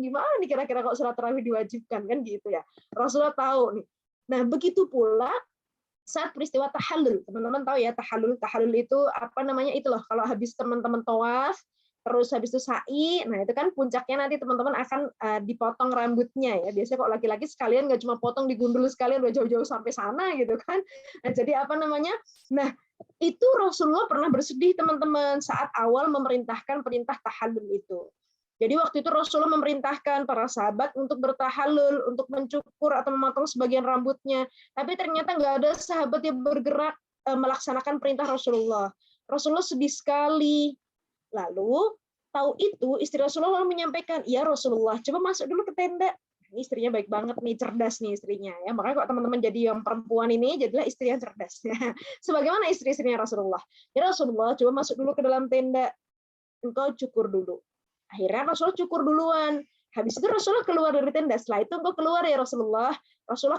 gimana nih kira-kira kalau sholat tarawih diwajibkan kan gitu ya. Rasulullah tahu nih. Nah begitu pula saat peristiwa tahallul, teman-teman tahu ya tahallul itu itu loh kalau habis teman-teman tawaf terus habis itu sa'i, nah itu kan puncaknya nanti teman-teman akan dipotong rambutnya ya. Biasanya kok laki-laki sekalian nggak cuma potong digundul sekalian udah jauh-jauh sampai sana gitu kan. Nah, jadi Nah, itu Rasulullah pernah bersedih teman-teman saat awal memerintahkan perintah tahallul itu. Jadi waktu itu Rasulullah memerintahkan para sahabat untuk bertahallul, untuk mencukur atau memotong sebagian rambutnya. Tapi ternyata nggak ada sahabat yang bergerak melaksanakan perintah Rasulullah. Rasulullah sedih sekali. Lalu tahu itu istri Rasulullah lalu menyampaikan, "Ya Rasulullah, coba masuk dulu ke tenda." Ini istrinya baik banget nih, cerdas nih istrinya ya. Makanya kok teman-teman jadi yang perempuan ini jadilah istri yang cerdas. Sebagaimana istri-istrinya Rasulullah. "Ya Rasulullah, coba masuk dulu ke dalam tenda. Engkau cukur dulu." Akhirnya Rasulullah cukur duluan. Habis itu Rasulullah keluar dari tenda. Setelah itu engkau keluar ya Rasulullah. Rasulullah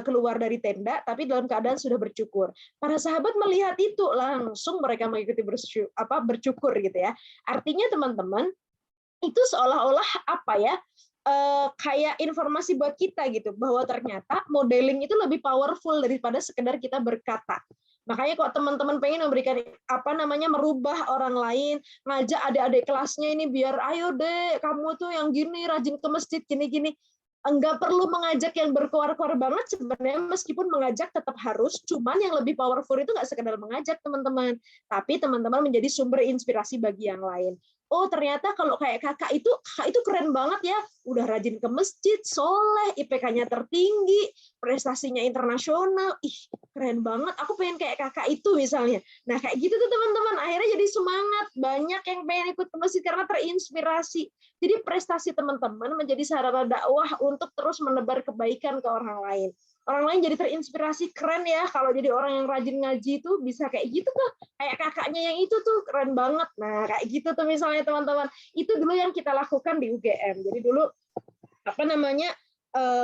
keluar dari tenda, tapi dalam keadaan sudah bercukur. Para sahabat melihat itu langsung mereka mengikuti bercukur gitu ya. Artinya teman-teman itu seolah-olah kayak informasi buat kita gitu bahwa ternyata modeling itu lebih powerful daripada sekedar kita berkata. Makanya kok teman-teman pengen memberikan merubah orang lain, ngajak adik-adik kelasnya ini biar ayo deh kamu tuh yang gini rajin ke masjid gini-gini. Enggak perlu mengajak yang berkoar-koar banget sebenarnya, meskipun mengajak tetap harus, cuman yang lebih powerful itu nggak sekedar mengajak teman-teman, tapi teman-teman menjadi sumber inspirasi bagi yang lain. oh ternyata kalau kayak kakak itu keren banget ya, udah rajin ke masjid, soleh, IPK-nya tertinggi, prestasinya internasional, ih keren banget, aku pengen kayak kakak itu misalnya. Nah kayak gitu tuh teman-teman, akhirnya jadi semangat, banyak yang pengen ikut ke masjid karena terinspirasi. Jadi prestasi teman-teman menjadi sarana dakwah untuk terus menebar kebaikan ke orang lain. Orang lain jadi terinspirasi, keren ya kalau jadi orang yang rajin ngaji itu bisa kayak gitu tuh, kayak kakaknya yang itu tuh keren banget. Nah kayak gitu tuh misalnya teman-teman, itu dulu yang kita lakukan di UGM. Jadi dulu apa namanya,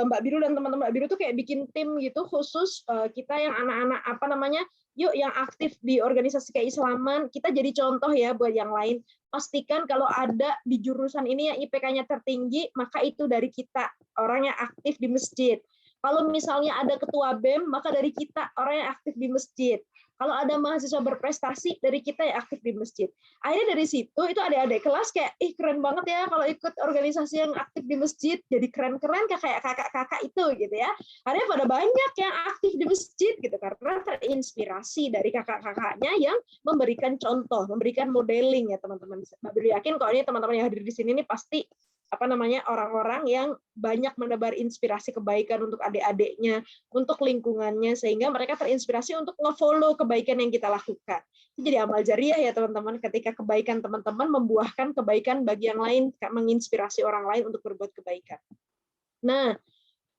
Mbak Biru dan teman-teman Mbak Biru tuh kayak bikin tim gitu khusus, kita yang anak-anak apa namanya, yuk yang aktif di organisasi keislaman, kita jadi contoh ya buat yang lain. Pastikan kalau ada di jurusan ini yang IPK-nya tertinggi, maka itu dari kita, orang yang aktif di masjid. Kalau misalnya ada ketua BEM, maka dari kita, orang yang aktif di masjid. Kalau ada mahasiswa berprestasi, dari kita yang aktif di masjid. Akhirnya dari situ, itu adik-adik kelas kayak, ih keren banget ya kalau ikut organisasi yang aktif di masjid, jadi keren-keren kayak kakak-kakak itu gitu ya. Akhirnya pada banyak yang aktif di masjid gitu, karena terinspirasi dari kakak-kakaknya yang memberikan contoh, memberikan modeling ya teman-teman. Mbak Biru yakin kalau ini teman-teman yang hadir di sini ini pasti apa namanya orang-orang yang banyak menebar inspirasi kebaikan untuk adik-adiknya, untuk lingkungannya, sehingga mereka terinspirasi untuk nge-follow kebaikan yang kita lakukan. Itu jadi amal jariah ya teman-teman, ketika kebaikan teman-teman membuahkan kebaikan bagi yang lain, menginspirasi orang lain untuk berbuat kebaikan. Nah,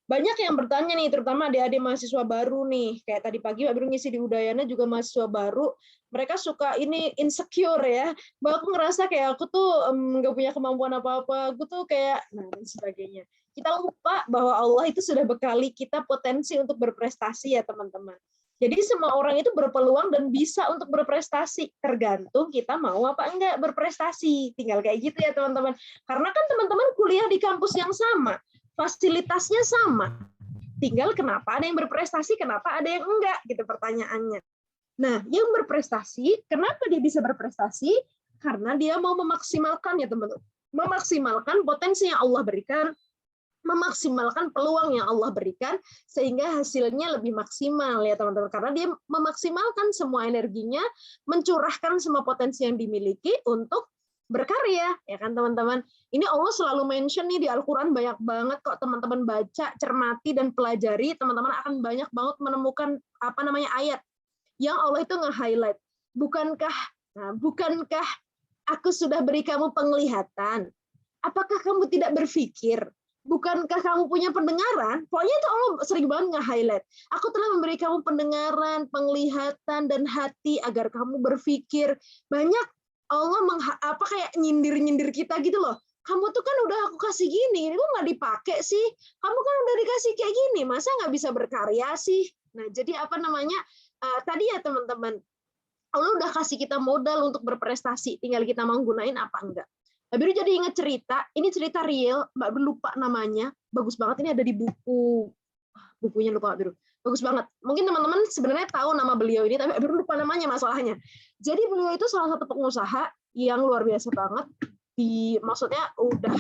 banyak yang bertanya nih, terutama adik-adik mahasiswa baru nih, kayak tadi pagi Mbak Biru ngisi di Udayana juga mahasiswa baru, mereka suka ini insecure ya, bahwa aku ngerasa kayak aku tuh nggak punya kemampuan apa-apa, aku tuh kayak, nah dan sebagainya. Kita lupa bahwa Allah itu sudah bekali kita potensi untuk berprestasi ya teman-teman. Jadi semua orang itu berpeluang dan bisa untuk berprestasi, tergantung kita mau apa enggak berprestasi, tinggal kayak gitu ya teman-teman. Karena kan teman-teman kuliah di kampus yang sama, fasilitasnya sama. Tinggal kenapa ada yang berprestasi, kenapa ada yang enggak, gitu pertanyaannya. Nah, yang berprestasi, kenapa dia bisa berprestasi? Karena dia mau memaksimalkan ya teman-teman. Memaksimalkan potensi yang Allah berikan, memaksimalkan peluang yang Allah berikan, sehingga hasilnya lebih maksimal ya teman-teman. Karena dia memaksimalkan semua energinya, mencurahkan semua potensi yang dimiliki untuk berkarya, ya kan teman-teman. Ini Allah selalu mention nih di Al-Quran, banyak banget kok teman-teman baca, cermati dan pelajari, teman-teman akan banyak banget menemukan apa namanya ayat yang Allah itu nge-highlight. Bukankah aku sudah beri kamu penglihatan? Apakah kamu tidak berpikir? Bukankah kamu punya pendengaran? Pokoknya itu Allah sering banget nge-highlight. Aku telah memberi kamu pendengaran, penglihatan, dan hati agar kamu berpikir. Banyak Allah kayak nyindir-nyindir kita gitu loh. Kamu tuh kan udah aku kasih gini, lu nggak dipakai sih. Kamu kan udah dikasih kayak gini, masa nggak bisa berkarya sih? Nah, jadi apa namanya? Tadi ya teman-teman, Allah udah kasih kita modal untuk berprestasi, tinggal kita mau gunain apa enggak. Mbak Biru jadi ingat cerita, ini cerita real, Mbak Biru lupa namanya, bagus banget, ini ada di bukunya lupa Mbak Biru. Bagus banget. Mungkin teman-teman sebenarnya tahu nama beliau ini, tapi Mbak Biru lupa namanya masalahnya. Jadi beliau itu salah satu pengusaha yang luar biasa banget. Maksudnya udah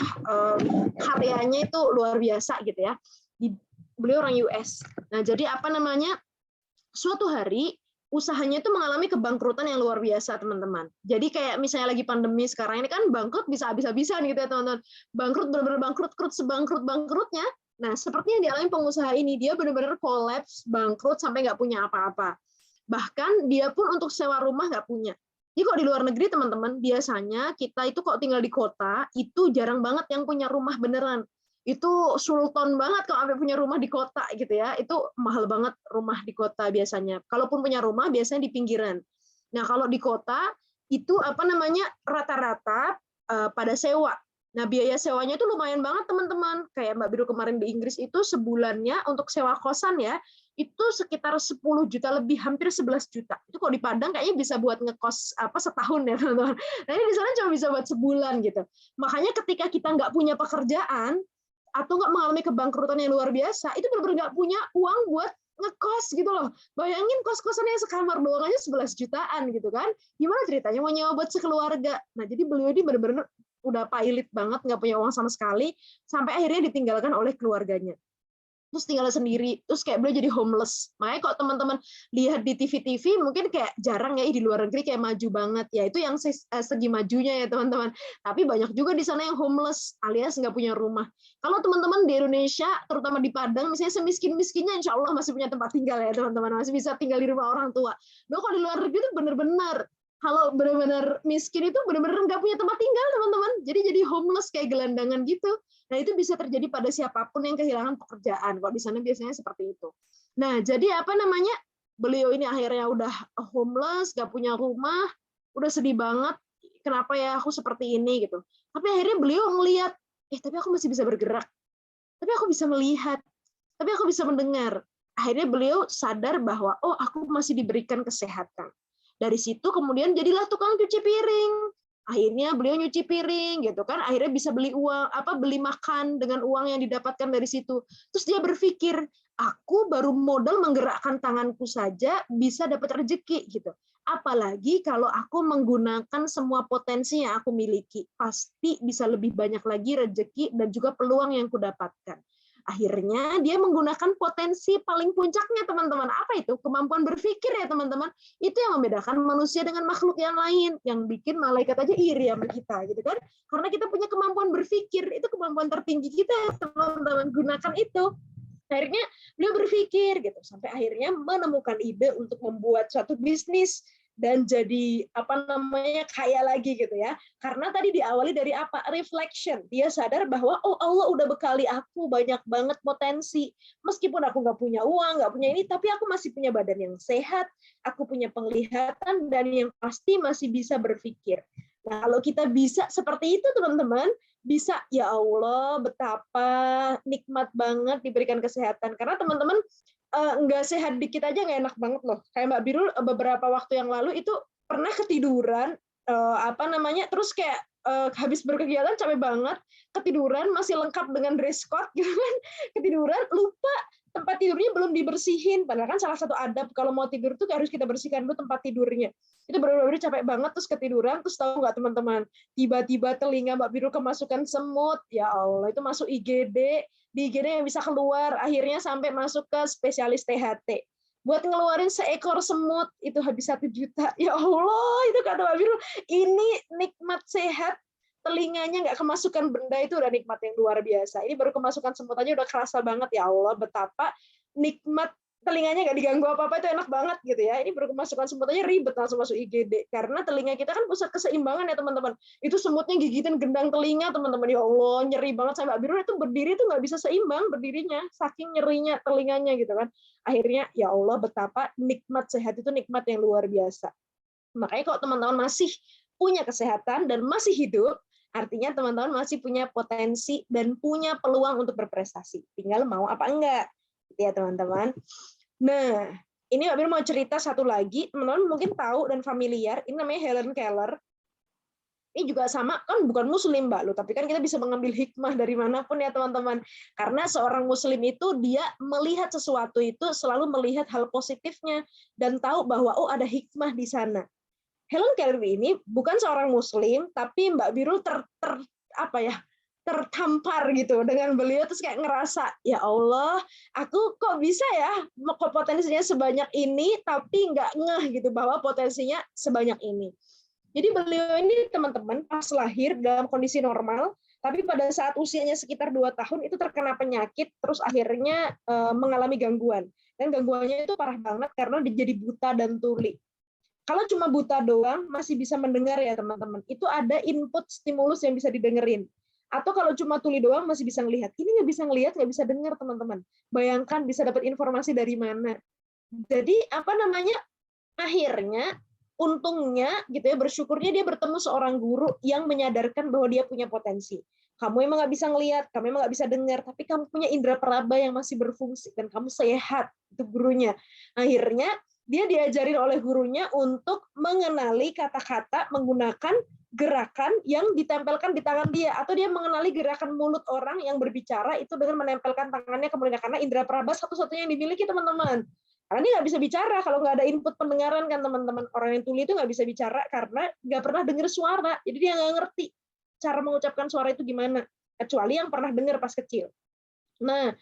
karyanya itu luar biasa gitu ya. Beliau orang US. Nah, jadi apa namanya? Suatu hari usahanya itu mengalami kebangkrutan yang luar biasa, teman-teman. Jadi kayak misalnya lagi pandemi sekarang ini kan bangkrut bisa habis-habisan gitu ya, teman-teman. Bangkrut benar-benar bangkrut sebangkrut-bangkrutnya. Nah, seperti yang dialami pengusaha ini, dia benar-benar kolaps, bangkrut sampai nggak punya apa-apa. Bahkan dia pun untuk sewa rumah nggak punya. Jadi kok di luar negeri, teman-teman, biasanya kita itu kok tinggal di kota, itu jarang banget yang punya rumah beneran. Itu sultan banget kalau sampai punya rumah di kota gitu ya. Itu mahal banget rumah di kota biasanya. Kalaupun punya rumah, biasanya di pinggiran. Nah, kalau di kota, itu apa namanya rata-rata pada sewa. Nah, biaya sewanya itu lumayan banget, teman-teman. Kayak Mbak Biru kemarin di Inggris itu sebulannya untuk sewa kosan ya, itu sekitar 10 juta lebih, hampir 11 juta. Itu kalau di Padang kayaknya bisa buat ngekos setahun ya, teman-teman. Nah, ini di sana cuma bisa buat sebulan gitu. Makanya ketika kita nggak punya pekerjaan atau nggak mengalami kebangkrutan yang luar biasa, itu benar-benar nggak punya uang buat ngekos gitu loh. Bayangin kos-kosannya sekamar doang aja 11 jutaan gitu kan. Gimana ceritanya mau nyewa buat sekeluarga. Nah, jadi beliau ini benar-benar udah pailit banget, nggak punya uang sama sekali, sampai akhirnya ditinggalkan oleh keluarganya. terus tinggal sendiri, terus kayak beliau jadi homeless. Makanya kok teman-teman lihat di TV-TV mungkin kayak jarang ya, di luar negeri kayak maju banget ya, itu yang segi majunya ya teman-teman. Tapi banyak juga di sana yang homeless alias nggak punya rumah. Kalau teman-teman di Indonesia, terutama di Padang, misalnya semiskin-miskinnya, insya Allah masih punya tempat tinggal ya teman-teman, masih bisa tinggal di rumah orang tua. Nah, kalau di luar negeri itu benar-benar kalau benar-benar miskin itu benar-benar nggak punya tempat tinggal teman-teman. Jadi homeless kayak gelandangan gitu. Nah, itu bisa terjadi pada siapapun yang kehilangan pekerjaan. Kok di sana biasanya seperti itu. Nah, jadi apa namanya? Beliau ini akhirnya udah homeless, nggak punya rumah, udah sedih banget. Kenapa ya aku seperti ini gitu. Tapi akhirnya beliau ngelihat, tapi aku masih bisa bergerak. Tapi aku bisa melihat. Tapi aku bisa mendengar. Akhirnya beliau sadar bahwa aku masih diberikan kesehatan. Dari situ kemudian jadilah tukang cuci piring. Akhirnya beliau nyuci piring gitu kan, akhirnya bisa beli makan dengan uang yang didapatkan dari situ. Terus dia berpikir, aku baru modal menggerakkan tanganku saja bisa dapat rezeki gitu. Apalagi kalau aku menggunakan semua potensi yang aku miliki, pasti bisa lebih banyak lagi rezeki dan juga peluang yang kudapatkan. Akhirnya dia menggunakan potensi paling puncaknya teman-teman. Apa itu? Kemampuan berpikir ya teman-teman. Itu yang membedakan manusia dengan makhluk yang lain. Yang bikin malaikat aja iri sama kita gitu kan. Karena kita punya kemampuan berpikir. Itu kemampuan tertinggi kita teman-teman. Gunakan itu. Akhirnya beliau berpikir gitu. Sampai akhirnya menemukan ide untuk membuat suatu bisnis. Dan jadi kaya lagi gitu ya, karena tadi diawali dari apa, reflection. Dia sadar bahwa Allah udah bekali aku banyak banget potensi, meskipun aku nggak punya uang, nggak punya ini, tapi aku masih punya badan yang sehat, aku punya penglihatan, dan yang pasti masih bisa berpikir. Nah, kalau kita bisa seperti itu teman-teman, bisa, ya Allah betapa nikmat banget diberikan kesehatan. Karena teman-teman nggak sehat dikit aja nggak enak banget loh. Kayak Mbak Birul beberapa waktu yang lalu itu pernah ketiduran, terus kayak habis berkegiatan capek banget, ketiduran masih lengkap dengan dress code gitu kan, ketiduran lupa tempat tidurnya belum dibersihin. Padahal kan salah satu adab kalau mau tidur tuh harus kita bersihkan dulu tempat tidurnya. Itu benar-benar capek banget terus ketiduran, terus tahu nggak teman-teman? Tiba-tiba telinga Mbak Birul kemasukan semut. Ya Allah, itu masuk IGD. Di IGD yang bisa keluar, akhirnya sampai masuk ke spesialis THT. Buat ngeluarin seekor semut itu habis 1 juta. Ya Allah, itu kata Mbak Birul, ini nikmat sehat, telinganya nggak kemasukan benda itu udah nikmat yang luar biasa. Ini baru kemasukan semut aja udah kerasa banget, ya Allah betapa nikmat, telinganya nggak diganggu apa-apa itu enak banget gitu ya. Ini baru kemasukan semut aja ribet langsung masuk IGD. Karena telinga kita kan pusat keseimbangan ya teman-teman. Itu semutnya gigitin gendang telinga teman-teman. Ya Allah nyeri banget sampai Mbak Birul itu berdiri tuh nggak bisa seimbang berdirinya. Saking nyerinya telinganya gitu kan. Akhirnya ya Allah betapa nikmat sehat itu nikmat yang luar biasa. Makanya kalau teman-teman masih punya kesehatan dan masih hidup, artinya teman-teman masih punya potensi dan punya peluang untuk berprestasi. Tinggal mau apa enggak. Gitu ya teman-teman. Nah, ini Mbak Bir mau cerita satu lagi, teman-teman mungkin tahu dan familiar, ini namanya Helen Keller. Ini juga sama, kan bukan muslim Mbak, loh, tapi kan kita bisa mengambil hikmah dari manapun ya teman-teman. Karena seorang muslim itu dia melihat sesuatu itu selalu melihat hal positifnya dan tahu bahwa ada hikmah di sana. Helen Keller ini bukan seorang muslim, tapi Mbak Birul tertampar gitu dengan beliau, terus kayak ngerasa, ya Allah, aku kok bisa ya kok potensinya sebanyak ini tapi nggak ngeh gitu bahwa potensinya sebanyak ini. Jadi beliau ini teman-teman pas lahir dalam kondisi normal, tapi pada saat usianya sekitar 2 tahun itu terkena penyakit, terus akhirnya mengalami gangguan. Dan gangguannya itu parah banget karena dia jadi buta dan tuli. Kalau cuma buta doang masih bisa mendengar ya teman-teman, itu ada input stimulus yang bisa didengerin. Atau kalau cuma tuli doang masih bisa ngelihat. Ini nggak bisa ngelihat, nggak bisa dengar teman-teman. Bayangkan bisa dapat informasi dari mana. Jadi akhirnya untungnya gitu ya, bersyukurnya dia bertemu seorang guru yang menyadarkan bahwa dia punya potensi. Kamu emang nggak bisa ngelihat, kamu emang nggak bisa dengar, tapi kamu punya indera peraba yang masih berfungsi dan kamu sehat. Itu gurunya. Akhirnya dia diajarin oleh gurunya untuk mengenali kata-kata menggunakan gerakan yang ditempelkan di tangan dia, atau dia mengenali gerakan mulut orang yang berbicara itu dengan menempelkan tangannya ke mulutnya, karena indera peraba satu-satunya yang dimiliki teman-teman. Karena dia nggak bisa bicara kalau nggak ada input pendengaran kan teman-teman. Orang yang tuli itu nggak bisa bicara karena nggak pernah dengar suara, jadi dia nggak ngerti cara mengucapkan suara itu gimana, kecuali yang pernah dengar pas kecil. Nah,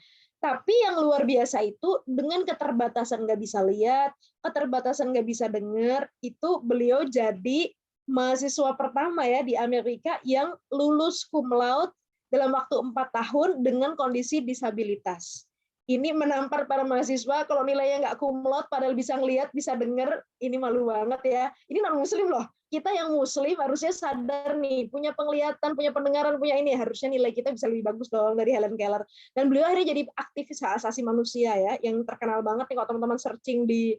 Tapi yang luar biasa itu dengan keterbatasan nggak bisa lihat, keterbatasan nggak bisa dengar, itu beliau jadi mahasiswa pertama ya di Amerika yang lulus cum laude dalam waktu 4 tahun dengan kondisi disabilitas. Ini menampar para mahasiswa kalau nilainya nggak cum laude padahal bisa ngelihat, bisa dengar, ini malu banget ya. Ini non muslim loh. Kita yang muslim harusnya sadar nih, punya penglihatan, punya pendengaran, punya ini, harusnya nilai kita bisa lebih bagus dong dari Helen Keller. Dan beliau akhirnya jadi aktivis hak asasi manusia ya, yang terkenal banget nih kalau teman-teman searching di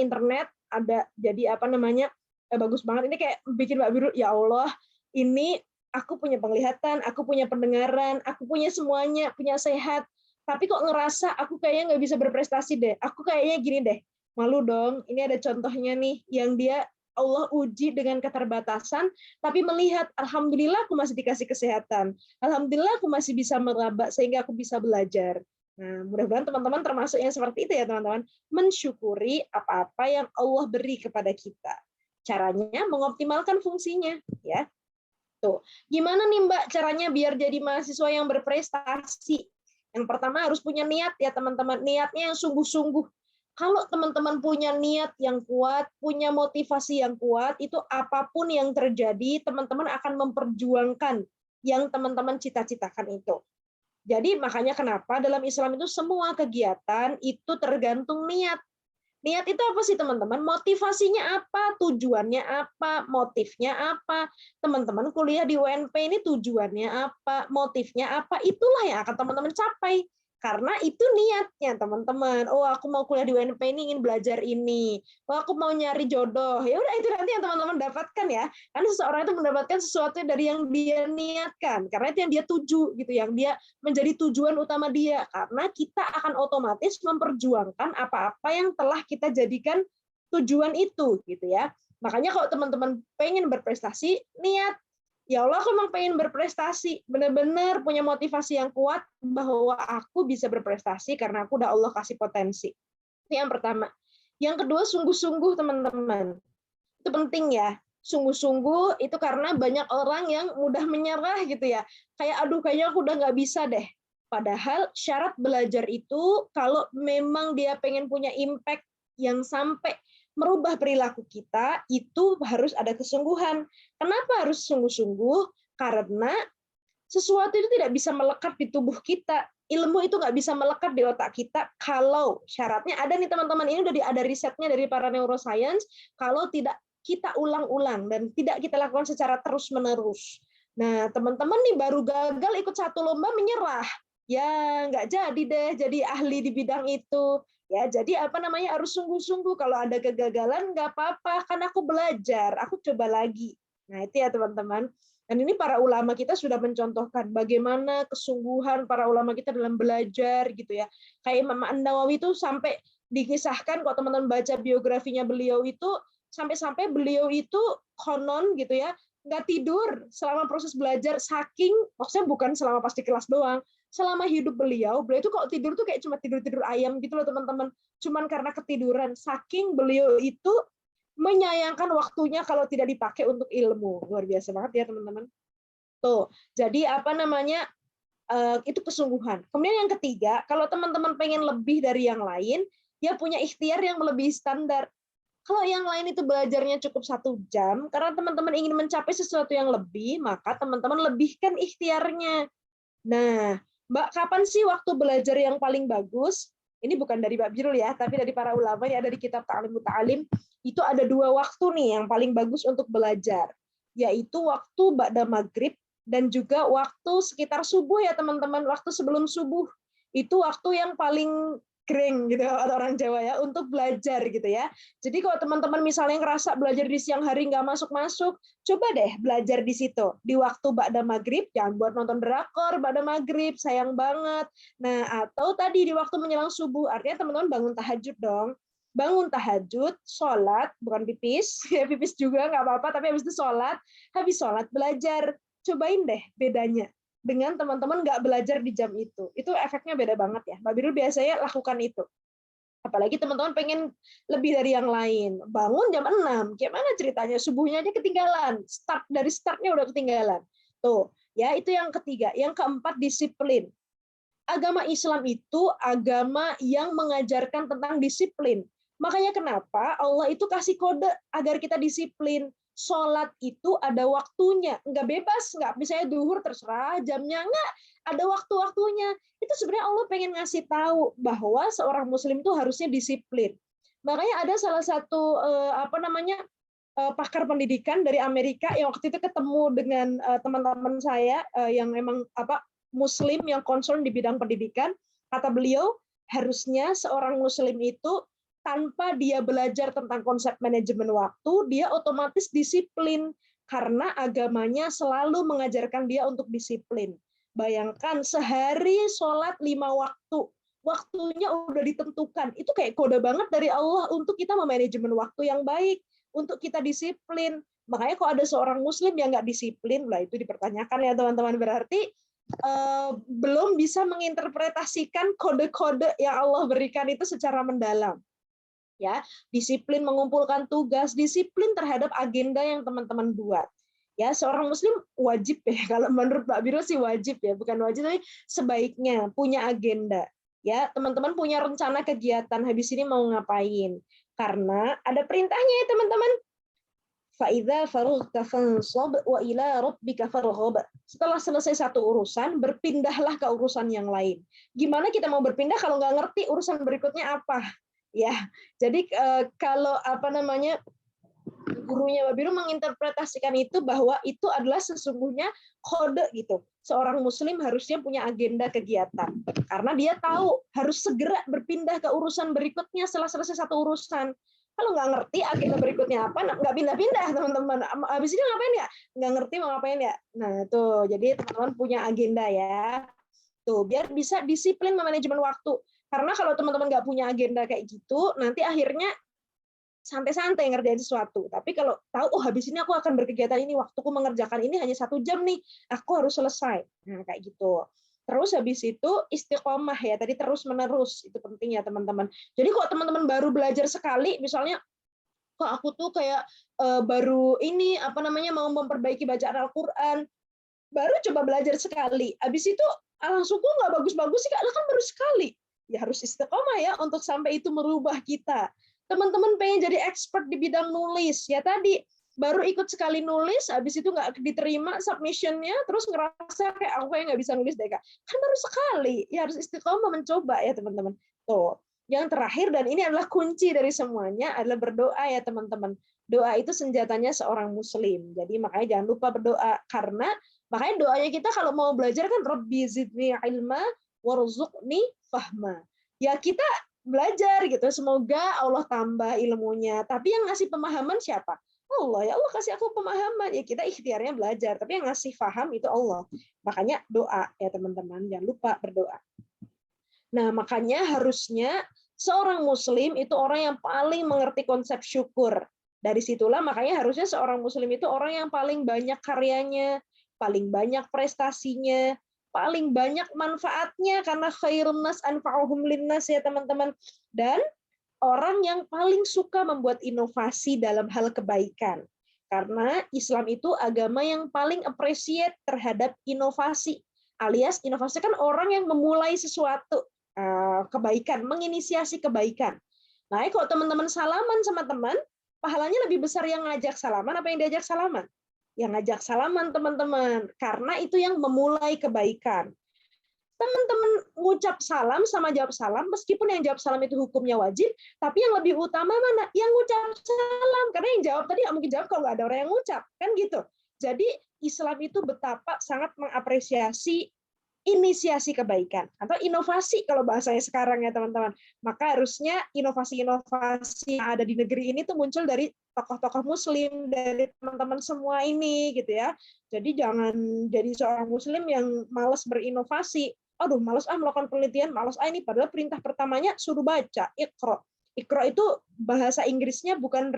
internet, ada jadi bagus banget. Ini kayak bikin Mbak Biru, ya Allah, ini aku punya penglihatan, aku punya pendengaran, aku punya semuanya, punya sehat, tapi kok ngerasa aku kayaknya nggak bisa berprestasi deh. Aku kayaknya gini deh, malu dong. Ini ada contohnya nih, yang dia Allah uji dengan keterbatasan, tapi melihat, alhamdulillah aku masih dikasih kesehatan. Alhamdulillah aku masih bisa meraba, sehingga aku bisa belajar. Nah, mudah-mudahan teman-teman termasuk yang seperti itu ya teman-teman. Mensyukuri apa-apa yang Allah beri kepada kita. Caranya mengoptimalkan fungsinya. Ya. Tuh. Gimana nih Mbak caranya biar jadi mahasiswa yang berprestasi? Yang pertama harus punya niat ya teman-teman. Niatnya yang sungguh-sungguh. Kalau teman-teman punya niat yang kuat, punya motivasi yang kuat, itu apapun yang terjadi, teman-teman akan memperjuangkan yang teman-teman cita-citakan itu. Jadi makanya kenapa dalam Islam itu semua kegiatan itu tergantung niat. Niat itu apa sih teman-teman? Motivasinya apa? Tujuannya apa? Motifnya apa? Teman-teman kuliah di UNP ini tujuannya apa? Motifnya apa? Itulah yang akan teman-teman capai. Karena itu niatnya teman-teman. Oh, aku mau kuliah di UNP ini ingin belajar ini. Oh, aku mau nyari jodoh. Ya udah itu nanti yang teman-teman dapatkan ya. Karena seseorang itu mendapatkan sesuatu dari yang dia niatkan. Karena itu yang dia tuju gitu, yang dia menjadi tujuan utama dia. Karena kita akan otomatis memperjuangkan apa-apa yang telah kita jadikan tujuan itu gitu ya. Makanya kalau teman-teman pengen berprestasi, niat. Ya Allah, aku memang pengen berprestasi, benar-benar punya motivasi yang kuat bahwa aku bisa berprestasi karena aku udah Allah kasih potensi. Itu yang pertama. Yang kedua, sungguh-sungguh teman-teman. Itu penting ya. Sungguh-sungguh itu karena banyak orang yang mudah menyerah gitu ya. Kayak aduh kayaknya aku udah nggak bisa deh. Padahal syarat belajar itu kalau memang dia pengen punya impact yang sampai merubah perilaku kita, itu harus ada kesungguhan. Kenapa harus sungguh-sungguh? Karena sesuatu itu tidak bisa melekat di tubuh kita. Ilmu itu nggak bisa melekat di otak kita kalau syaratnya ada nih teman-teman, ini udah ada risetnya dari para neuroscience, kalau tidak kita ulang-ulang dan tidak kita lakukan secara terus-menerus. Nah, teman-teman nih baru gagal ikut satu lomba menyerah. Ya, nggak jadi deh jadi ahli di bidang itu. Ya, jadi harus sungguh-sungguh. Kalau ada kegagalan nggak apa-apa, kan aku belajar, aku coba lagi. Nah, itu ya teman-teman. Dan ini para ulama kita sudah mencontohkan bagaimana kesungguhan para ulama kita dalam belajar gitu ya. Kayak Imam An-Nawawi itu sampai dikisahkan kalau teman-teman baca biografinya beliau itu sampai-sampai beliau itu konon gitu ya, nggak tidur selama proses belajar, saking, maksudnya bukan selama pas di kelas doang, selama hidup beliau itu kok tidur tuh kayak cuma tidur-tidur ayam gitu loh teman-teman. Cuman karena ketiduran, saking beliau itu menyayangkan waktunya kalau tidak dipakai untuk ilmu. Luar biasa banget ya teman-teman. Tuh, jadi itu kesungguhan. Kemudian yang ketiga, kalau teman-teman pengen lebih dari yang lain, ya punya ikhtiar yang melebihi standar. Kalau yang lain itu belajarnya cukup 1 jam, karena teman-teman ingin mencapai sesuatu yang lebih, maka teman-teman lebihkan ikhtiarnya. Nah, Mbak, kapan sih waktu belajar yang paling bagus? Ini bukan dari Mbak Birul ya, tapi dari para ulama yang ada di kitab Ta'lim Muta'alim. Itu ada 2 waktu nih yang paling bagus untuk belajar, yaitu waktu ba'da maghrib dan juga waktu sekitar subuh ya teman-teman, waktu sebelum subuh. Itu waktu yang paling kering gitu orang Jawa ya untuk belajar gitu ya. Jadi kalau teman-teman misalnya ngerasa belajar di siang hari nggak masuk-masuk, coba deh belajar di situ di waktu ba'da maghrib, jangan buat nonton drakor ba'da maghrib, sayang banget. Nah, atau tadi di waktu menjelang subuh, artinya teman-teman bangun tahajud dong. Bangun tahajud, sholat, bukan pipis, ya pipis juga nggak apa-apa, tapi habis itu sholat, habis sholat belajar. Cobain deh bedanya dengan teman-teman nggak belajar di jam itu efeknya beda banget ya. Mbak Birul biasanya lakukan itu. Apalagi teman-teman pengen lebih dari yang lain. Bangun jam 6, gimana ceritanya? Subuhnya aja ketinggalan. Dari startnya udah ketinggalan. Tuh, ya itu yang ketiga. Yang keempat, disiplin. agama Islam itu agama yang mengajarkan tentang disiplin. Makanya kenapa Allah itu kasih kode agar kita disiplin. Sholat itu ada waktunya, nggak bebas, nggak misalnya duhur terserah jamnya, nggak, ada waktu-waktunya. Itu sebenarnya Allah pengen ngasih tahu bahwa seorang Muslim itu harusnya disiplin. Makanya ada salah satu pakar pendidikan dari Amerika yang waktu itu ketemu dengan teman-teman saya yang memang Muslim yang concern di bidang pendidikan. Kata beliau, harusnya seorang Muslim itu tanpa dia belajar tentang konsep manajemen waktu, dia otomatis disiplin karena agamanya selalu mengajarkan dia untuk disiplin. Bayangkan sehari sholat 5 waktu, waktunya udah ditentukan. Itu kayak kode banget dari Allah untuk kita memanajemen waktu yang baik, untuk kita disiplin. Makanya kalau ada seorang Muslim yang nggak disiplin, lah itu dipertanyakan ya teman-teman, berarti belum bisa menginterpretasikan kode-kode yang Allah berikan itu secara mendalam. Ya, disiplin mengumpulkan tugas, disiplin terhadap agenda yang teman-teman buat. Ya, seorang Muslim wajib ya, kalau menurut Mbak Biro sih wajib ya, bukan wajib tapi sebaiknya punya agenda. Ya, teman-teman punya rencana kegiatan habis ini mau ngapain? Karena ada perintahnya ya teman-teman. Fa'idza farughta fansab wa ila rabbika farghab. Setelah selesai satu urusan, berpindahlah ke urusan yang lain. Gimana kita mau berpindah kalau nggak ngerti urusan berikutnya apa? Ya, jadi kalau gurunya Mbak Biru menginterpretasikan itu bahwa itu adalah sesungguhnya kode gitu. Seorang Muslim harusnya punya agenda kegiatan karena dia tahu harus segera berpindah ke urusan berikutnya setelah selesai satu urusan. Kalau nggak ngerti agenda berikutnya apa, nggak pindah-pindah teman-teman. Habis ini ngapain ya? Nggak ngerti mau ngapain ya? Nah tuh, jadi teman-teman punya agenda ya. Tuh, biar bisa disiplin memanajemen waktu. Karena kalau teman-teman nggak punya agenda kayak gitu, nanti akhirnya santai-santai ngerjain sesuatu. Tapi kalau tahu, habis ini aku akan berkegiatan ini, waktuku mengerjakan ini hanya 1 jam nih, aku harus selesai. Nah, kayak gitu. Terus habis itu istiqomah ya, tadi terus-menerus, itu penting ya teman-teman. Jadi kok teman-teman baru belajar sekali, misalnya, kok aku tuh kayak baru ini, mau memperbaiki bacaan Al-Quran, baru coba belajar sekali, habis itu langsungku nggak bagus-bagus sih, kan baru sekali. Ya harus istiqomah ya untuk sampai itu merubah kita. Teman-teman pengen jadi expert di bidang nulis, ya tadi baru ikut sekali nulis, habis itu nggak diterima submission-nya, terus ngerasa kayak aku yang nggak bisa nulis deh Kak. Kan baru sekali, ya harus istiqomah mencoba ya teman-teman. Tuh, yang terakhir dan ini adalah kunci dari semuanya adalah berdoa ya teman-teman. Doa itu senjatanya seorang Muslim. Jadi makanya jangan lupa berdoa, karena makanya doanya kita kalau mau belajar kan Rabbi zidni ilma warzuqni fahma. Ya kita belajar gitu, semoga Allah tambah ilmunya. Tapi yang ngasih pemahaman siapa? Allah. Ya Allah kasih aku pemahaman. Ya kita ikhtiarnya belajar, tapi yang ngasih paham itu Allah. Makanya doa ya teman-teman, jangan lupa berdoa. Nah, makanya harusnya seorang Muslim itu orang yang paling mengerti konsep syukur. Dari situlah makanya harusnya seorang Muslim itu orang yang paling banyak karyanya, paling banyak prestasinya, paling banyak manfaatnya, karena khairun nas anfa'uhum linnas ya teman-teman. Dan orang yang paling suka membuat inovasi dalam hal kebaikan. Karena Islam itu agama yang paling appreciate terhadap inovasi. Alias inovasi kan orang yang memulai sesuatu kebaikan, menginisiasi kebaikan. Nah, kalau teman-teman salaman sama teman, pahalanya lebih besar yang ngajak salaman apa yang diajak salaman? Yang ngajak salaman teman-teman, karena itu yang memulai kebaikan. Teman-teman ngucap salam sama jawab salam, meskipun yang jawab salam itu hukumnya wajib, tapi yang lebih utama mana? Yang ngucap salam, karena yang jawab tadi nggak mungkin jawab kalau nggak ada orang yang ngucap, kan gitu. Jadi Islam itu betapa sangat mengapresiasi inisiasi kebaikan atau inovasi kalau bahasanya sekarang ya teman-teman. Maka harusnya inovasi-inovasi yang ada di negeri ini tuh muncul dari tokoh-tokoh Muslim, dari teman-teman semua ini gitu ya. Jadi jangan jadi seorang Muslim yang malas berinovasi. Aduh, malas melakukan penelitian, malas ini padahal perintah pertamanya suruh baca, Iqra. Iqra itu bahasa Inggrisnya bukan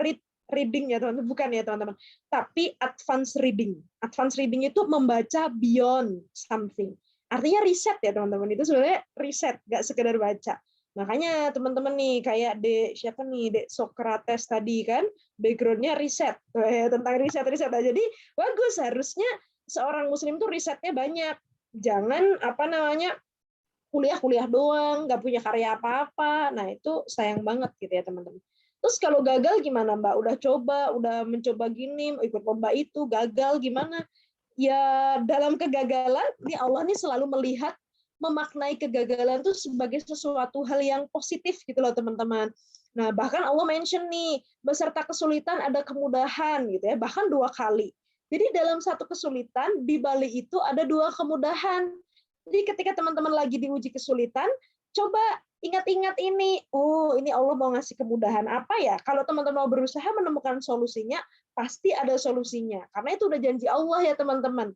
reading ya teman-teman, bukan ya teman-teman, tapi advanced reading. Advanced reading itu membaca beyond something. Artinya riset ya teman-teman, itu sebenarnya riset, nggak sekedar baca. Makanya teman-teman nih kayak siapa nih Dek Socrates tadi kan backgroundnya riset tentang riset. Nah, jadi bagus, harusnya seorang Muslim tuh risetnya banyak. Jangan kuliah doang, nggak punya karya apa-apa. Nah, itu sayang banget gitu ya, teman-teman. Terus kalau gagal gimana, Mbak? Udah mencoba gini, ikut lomba itu, gagal gimana? Ya, dalam kegagalan, nih Allah nih selalu melihat, memaknai kegagalan itu sebagai sesuatu hal yang positif gitu loh, teman-teman. Nah, bahkan Allah mention nih, beserta kesulitan ada kemudahan gitu ya, bahkan 2 kali. Jadi dalam satu kesulitan, di balik itu ada 2 kemudahan. Jadi ketika teman-teman lagi diuji kesulitan, coba ingat-ingat ini. Oh, ini Allah mau ngasih kemudahan apa ya? Kalau teman-teman mau berusaha menemukan solusinya, pasti ada solusinya. Karena itu udah janji Allah ya, teman-teman.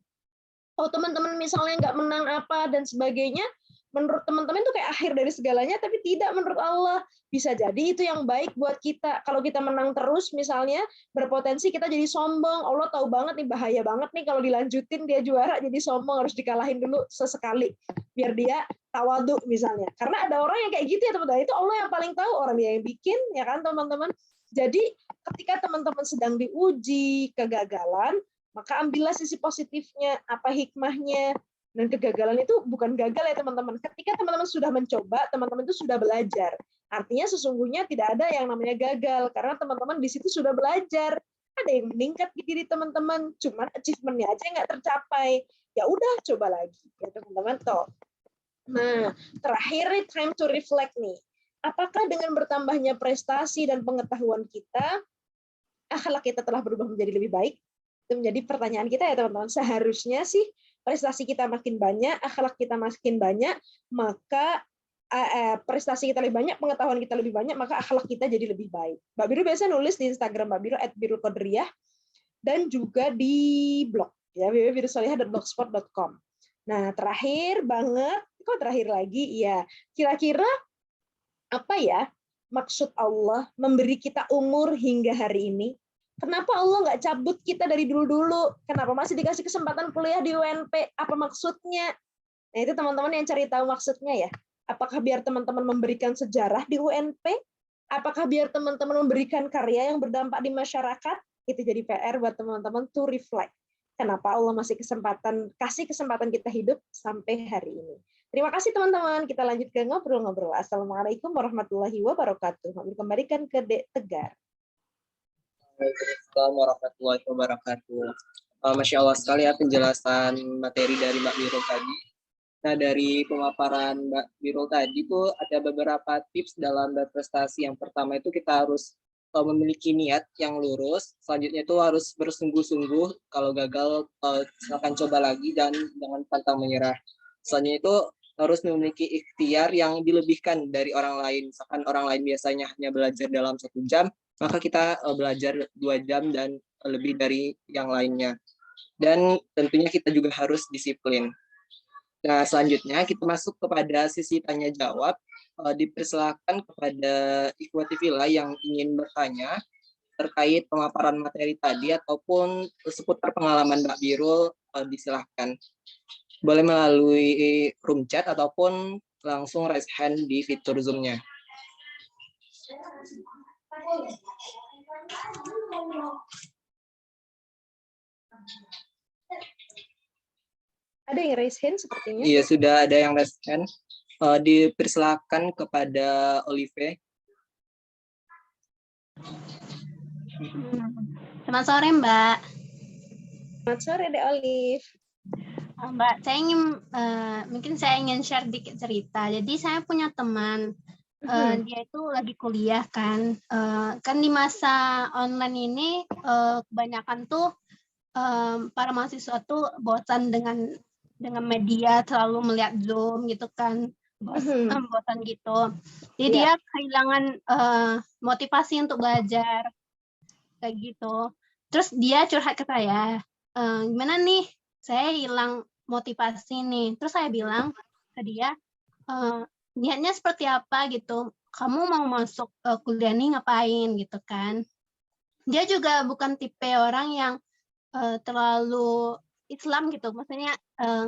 Kalau teman-teman misalnya nggak menang apa dan sebagainya, menurut teman-teman itu kayak akhir dari segalanya, tapi tidak menurut Allah. Bisa jadi itu yang baik buat kita. Kalau kita menang terus misalnya, berpotensi kita jadi sombong. Allah tahu banget nih, bahaya banget nih kalau dilanjutin dia juara jadi sombong, harus dikalahin dulu sesekali biar dia tawadhu misalnya. Karena ada orang yang kayak gitu ya, teman-teman. Itu Allah yang paling tahu, orang dia yang bikin, ya kan, teman-teman. Jadi ketika teman-teman sedang diuji kegagalan, maka ambillah sisi positifnya, apa hikmahnya. Dan kegagalan itu bukan gagal ya, teman-teman. Ketika teman-teman sudah mencoba, teman-teman itu sudah belajar. Artinya sesungguhnya tidak ada yang namanya gagal, karena teman-teman di situ sudah belajar. Ada yang meningkat di diri teman-teman, cuman achievement-nya aja nggak tercapai. Ya udah, coba lagi ya, teman-teman. Toh. Nah, terakhir time to reflect nih. Apakah dengan bertambahnya prestasi dan pengetahuan kita, akhlak kita telah berubah menjadi lebih baik? Itu menjadi pertanyaan kita ya, teman-teman. Seharusnya sih prestasi kita makin banyak, akhlak kita makin banyak, maka prestasi kita lebih banyak, pengetahuan kita lebih banyak, maka akhlak kita jadi lebih baik. Mbak Biru biasa nulis di Instagram Mbak Biru @birulqadriyah, dan juga di blog ya, www.birusolihah.blogspot.com. Nah, terakhir banget, kok terakhir lagi ya, kira-kira apa ya maksud Allah memberi kita umur hingga hari ini? Kenapa Allah nggak cabut kita dari dulu-dulu? Kenapa masih dikasih kesempatan kuliah di UNP? Apa maksudnya? Nah, itu teman-teman yang cari tahu maksudnya ya. Apakah biar teman-teman memberikan sejarah di UNP? Apakah biar teman-teman memberikan karya yang berdampak di masyarakat? Itu jadi PR buat teman-teman to reflect. Kenapa Allah kasih kesempatan kita hidup sampai hari ini. Terima kasih teman-teman. Kita lanjut ke ngobrol-ngobrol. Assalamualaikum warahmatullahi wabarakatuh. Kami kembalikan ke Dek Tegar. Waalaikumsalam warahmatullahi wabarakatuh. Masya Allah sekali ya penjelasan materi dari Mbak Birul tadi. Nah, dari pemaparan Mbak Birul tadi tuh ada beberapa tips dalam berprestasi. Yang pertama itu kita harus memiliki niat yang lurus. Selanjutnya itu harus bersungguh-sungguh. Kalau gagal, silakan coba lagi dan jangan pantang menyerah. Selanjutnya itu harus memiliki ikhtiar yang dilebihkan dari orang lain. Misalkan orang lain biasanya hanya belajar dalam 1 jam, maka kita belajar 2 jam dan lebih dari yang lainnya. Dan tentunya kita juga harus disiplin. Nah, selanjutnya kita masuk kepada sisi tanya jawab. Dipersilakan kepada ikhwati fillah yang ingin bertanya terkait pemaparan materi tadi ataupun seputar pengalaman Mbak Birul, disilahkan. Boleh melalui room chat ataupun langsung raise hand di fitur Zoom-nya. Ada yang raise hand sepertinya? Iya, sudah ada yang raise hand. Dipersilakan kepada Olive. Selamat sore, Mbak. Selamat sore, Dek Olive. Mbak, mungkin saya ingin share dikit cerita. Jadi saya punya teman, dia itu lagi kuliah kan. Kan di masa online ini kebanyakan tuh para mahasiswa tuh bosan dengan media, selalu melihat Zoom gitu kan. Bosan gitu. Jadi dia kehilangan motivasi untuk belajar kayak gitu. Terus dia curhat ke saya, gimana nih, saya hilang motivasi nih. Terus saya bilang ke dia, niatnya seperti apa gitu, kamu mau masuk kuliah nih ngapain gitu kan. Dia juga bukan tipe orang yang terlalu Islam gitu, maksudnya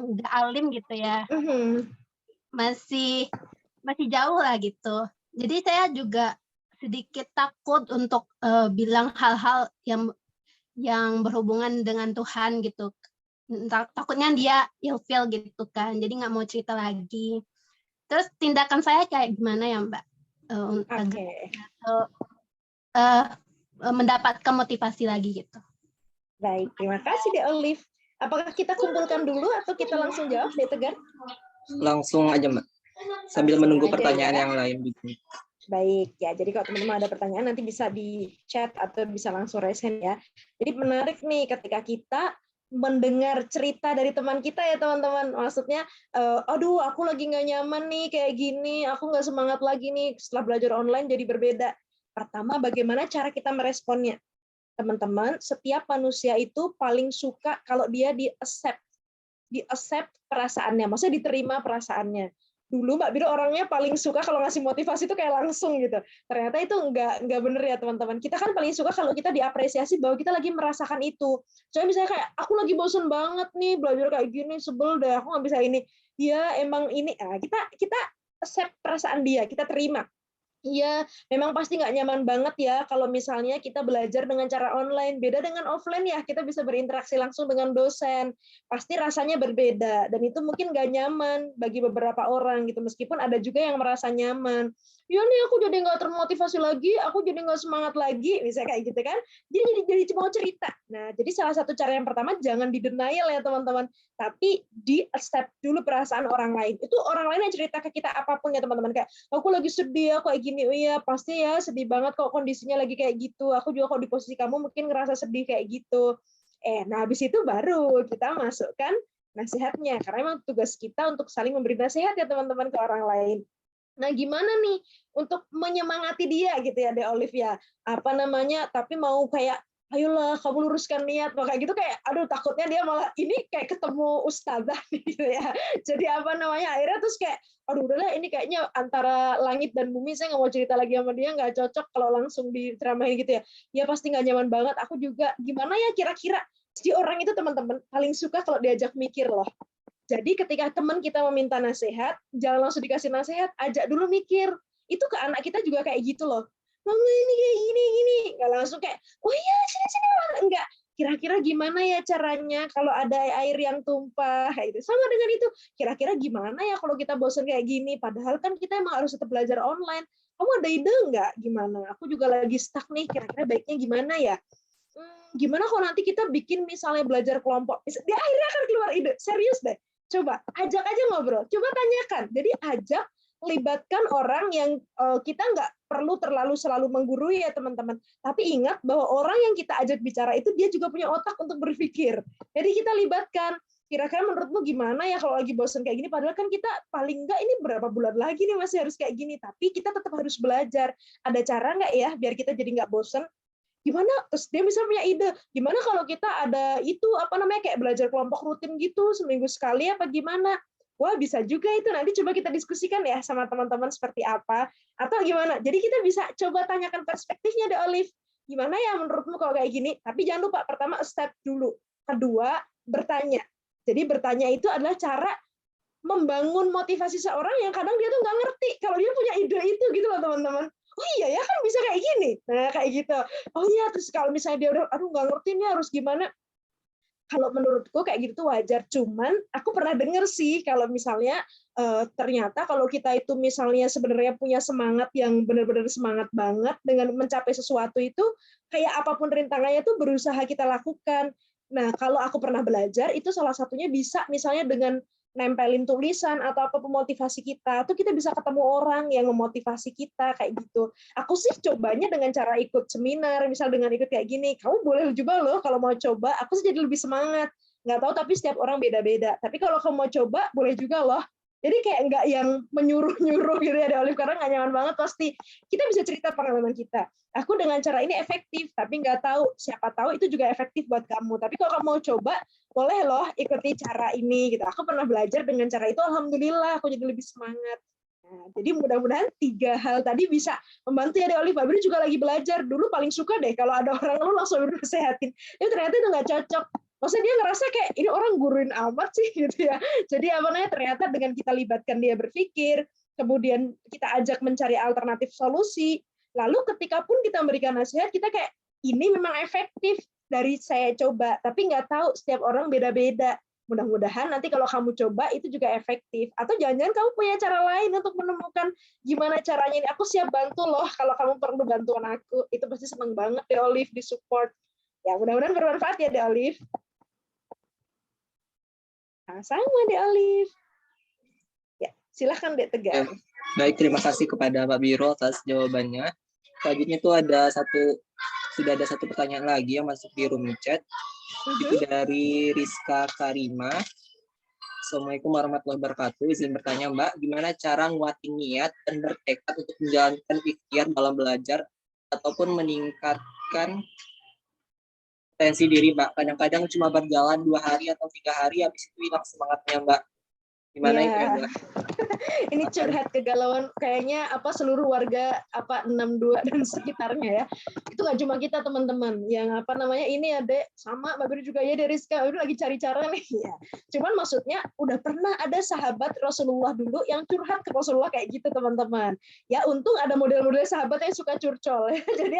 nggak alim gitu ya, masih jauh lah gitu. Jadi saya juga sedikit takut untuk bilang hal-hal yang berhubungan dengan Tuhan gitu. Takutnya dia ilfeel gitu kan, jadi nggak mau cerita lagi. Terus tindakan saya kayak gimana ya Mbak? Oke. Mendapatkan motivasi lagi gitu. Baik, terima kasih deh Olive. Apakah kita kumpulkan dulu atau kita langsung jawab deh Tegar? Langsung aja, Mbak. Sambil menunggu aja pertanyaan ya. yang lain. Baik, ya. Jadi kalau teman-teman ada pertanyaan nanti bisa di chat atau bisa langsung raise hand ya. Jadi menarik nih ketika kita mendengar cerita dari teman kita ya teman-teman. Maksudnya, aduh aku lagi nggak nyaman nih kayak gini, aku nggak semangat lagi nih setelah belajar online jadi berbeda. Pertama, bagaimana cara kita meresponnya? Teman-teman, setiap manusia itu paling suka kalau dia di-accept perasaannya, maksudnya diterima perasaannya. Dulu Mbak Biro orangnya paling suka kalau ngasih motivasi itu kayak langsung gitu. Ternyata itu enggak bener ya teman-teman. Kita kan paling suka kalau kita diapresiasi bahwa kita lagi merasakan itu. Soalnya misalnya kayak aku lagi bosen banget nih belajar kayak gini, sebel deh, aku nggak bisa ini. Ya emang ini, nah, kita accept perasaan dia, kita terima. Iya, memang pasti nggak nyaman banget ya kalau misalnya kita belajar dengan cara online. Beda dengan offline ya, kita bisa berinteraksi langsung dengan dosen. Pasti rasanya berbeda, dan itu mungkin nggak nyaman bagi beberapa orang gitu. Meskipun ada juga yang merasa nyaman. Ya nih aku jadi nggak termotivasi lagi, aku jadi nggak semangat lagi, bisa kayak gitu kan. Jadi mau cerita. Nah, jadi salah satu cara yang pertama jangan di-denial ya teman-teman, tapi di-accept dulu perasaan orang lain. Itu orang lain yang cerita ke kita apapun ya teman-teman, kayak aku lagi sedih, aku kayak gini. Oh iya, pasti ya sedih banget kok kondisinya lagi kayak gitu. Aku juga kalau di posisi kamu mungkin ngerasa sedih kayak gitu. Nah habis itu baru kita masukkan nasihatnya. Karena memang tugas kita untuk saling memberi nasihat ya teman-teman ke orang lain. Nah, gimana nih untuk menyemangati dia gitu ya, De Olivia? Apa namanya? Tapi mau kayak ayolah kamu luruskan niat, kayak gitu kayak aduh takutnya dia malah ini kayak ketemu ustazah gitu ya. Jadi apa namanya? Akhirnya terus kayak aduh udahlah ini kayaknya antara langit dan bumi, saya nggak mau cerita lagi sama dia, nggak cocok kalau langsung diceramahin gitu ya. Ya pasti nggak nyaman banget. Aku juga gimana ya kira-kira. Jadi orang itu teman-teman paling suka kalau diajak mikir loh. Jadi ketika teman kita meminta nasihat, jangan langsung dikasih nasihat, ajak dulu mikir. Itu ke anak kita juga kayak gitu loh. Mama ini kayak gini. Nggak langsung kayak, oh iya sini. Enggak. Kira-kira gimana ya caranya kalau ada air yang tumpah? Itu sama dengan itu. Kira-kira gimana ya kalau kita bosan kayak gini? Padahal kan kita emang harus tetap belajar online. Kamu ada ide nggak gimana? Aku juga lagi stuck nih, kira-kira baiknya gimana ya? Gimana kalau nanti kita bikin misalnya belajar kelompok? Di akhirnya akan keluar ide. Serius deh. Coba ajak aja ngobrol, coba tanyakan. Jadi ajak, libatkan orang yang kita nggak perlu terlalu selalu menggurui ya teman-teman. Tapi ingat bahwa orang yang kita ajak bicara itu dia juga punya otak untuk berpikir. Jadi kita libatkan. Kira-kira menurutmu gimana ya kalau lagi bosen kayak gini? Padahal kan kita paling nggak ini berapa bulan lagi nih masih harus kayak gini. Tapi kita tetap harus belajar. Ada cara nggak ya biar kita jadi nggak bosen? Gimana, terus dia bisa punya ide, gimana kalau kita ada itu apa namanya kayak belajar kelompok rutin gitu seminggu sekali apa gimana? Wah bisa juga itu, nanti coba kita diskusikan ya sama teman-teman seperti apa atau gimana. Jadi kita bisa coba tanyakan perspektifnya deh Olive, gimana ya menurutmu kalau kayak gini. Tapi jangan lupa pertama step dulu, kedua bertanya. Jadi bertanya itu adalah cara membangun motivasi seorang yang kadang dia tuh nggak ngerti kalau dia punya ide itu gitu loh teman-teman. Oh iya ya kan bisa kayak gini. Nah kayak gitu. Oh iya, terus kalau misalnya dia udah aduh nggak ngerti nih harus gimana. Kalau menurutku kayak gitu tuh wajar. Cuman aku pernah denger sih kalau misalnya ternyata kalau kita itu misalnya sebenarnya punya semangat yang benar-benar semangat banget dengan mencapai sesuatu itu, kayak apapun rintangannya tuh berusaha kita lakukan. Nah, kalau aku pernah belajar itu salah satunya bisa misalnya dengan nempelin tulisan atau apa pemotivasi kita, tuh kita bisa ketemu orang yang memotivasi kita kayak gitu. Aku sih cobanya dengan cara ikut seminar, misal dengan ikut kayak gini. Kamu boleh juga loh kalau mau coba. Aku sih jadi lebih semangat. Nggak tahu tapi setiap orang beda-beda. Tapi kalau kamu mau coba, boleh juga loh. Jadi kayak nggak yang menyuruh-nyuruh gitu ya, Olive, karena nggak nyaman banget pasti. Kita bisa cerita pengalaman kita. Aku dengan cara ini efektif, tapi nggak tahu. Siapa tahu itu juga efektif buat kamu. Tapi kalau kamu mau coba, boleh loh ikuti cara ini. Gitu. Aku pernah belajar dengan cara itu, alhamdulillah aku jadi lebih semangat. Nah, jadi mudah-mudahan 3 hal tadi bisa membantu ya, Olive. Fabri juga lagi belajar. Dulu paling suka deh kalau ada orang lu langsung nasehatin. Ternyata itu nggak cocok. Maksudnya dia ngerasa kayak ini orang guruin amat sih gitu ya. Jadi apa namanya ternyata dengan kita libatkan dia berpikir, kemudian kita ajak mencari alternatif solusi, lalu ketika pun kita memberikan nasihat kita kayak ini memang efektif dari saya coba, tapi nggak tahu setiap orang beda-beda. Mudah-mudahan nanti kalau kamu coba itu juga efektif. Atau jangan-jangan kamu punya cara lain untuk menemukan gimana caranya ini. Aku siap bantu loh kalau kamu perlu bantuan aku. Itu pasti seneng banget deh Olive di support. Ya mudah-mudahan bermanfaat ya deh Olive. Nah, sama deh Olive. Ya, silahkan deh Tegar. Baik, terima kasih kepada Pak Biro atas jawabannya. Selanjutnya itu sudah ada satu pertanyaan lagi yang masuk di room chat. Itu dari Rizka Karima. Assalamualaikum warahmatullahi wabarakatuh. Izin bertanya Mbak, gimana cara nguatin niat dan bertekad untuk menjalankan ikhtiar dalam belajar ataupun meningkatkan potensi diri Mbak? Kadang-kadang cuma berjalan 2 hari atau 3 hari, habis itu hilang semangatnya Mbak. Gimana itu ya Mbak? Ini curhat kegalauan kayaknya seluruh warga 62 dan sekitarnya ya. Itu nggak cuma kita teman-teman yang ini ya Dek, sama Mbak Biro juga ya dari Rizka udah lagi cari cara nih ya. Cuman maksudnya udah pernah ada sahabat Rasulullah dulu yang curhat ke Rasulullah kayak gitu teman-teman. Ya untung ada model-model sahabat yang suka curcol. Jadi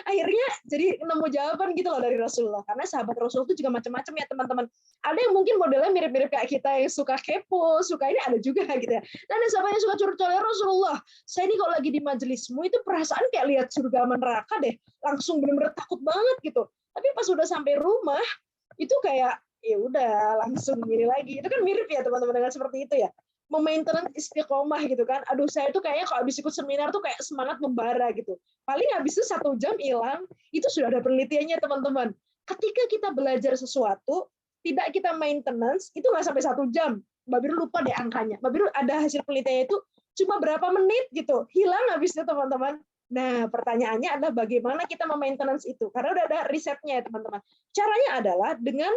akhirnya jadi nemu jawaban gitu loh dari Rasulullah. Karena sahabat Rasul itu juga macam-macam ya teman-teman. Ada yang mungkin modelnya mirip-mirip kayak kita yang suka kepo, suka ini ada juga gitu ya. Dan ada sahabat yang suka curcol ya Rasulullah. Saya ini kalau lagi di majelismu itu perasaan kayak lihat surga sama neraka deh. Langsung benar-benar takut banget gitu. Tapi pas udah sampai rumah itu kayak ya udah langsung gini lagi. Itu kan mirip ya teman-teman dengan seperti itu ya. Memaintenance istiqomah gitu kan. Aduh saya tuh kayaknya kalau habis ikut seminar tuh kayak semangat membara gitu. Paling habis itu 1 jam hilang. Itu sudah ada penelitiannya teman-teman. Ketika kita belajar sesuatu tidak kita maintenance, itu nggak sampai 1 jam. Mbak Biro lupa deh angkanya. Mbak Biro ada hasil penelitiannya itu cuma berapa menit gitu. Hilang habis itu teman-teman. Nah, pertanyaannya adalah bagaimana kita memaintenance itu. Karena udah ada risetnya ya teman-teman. Caranya adalah dengan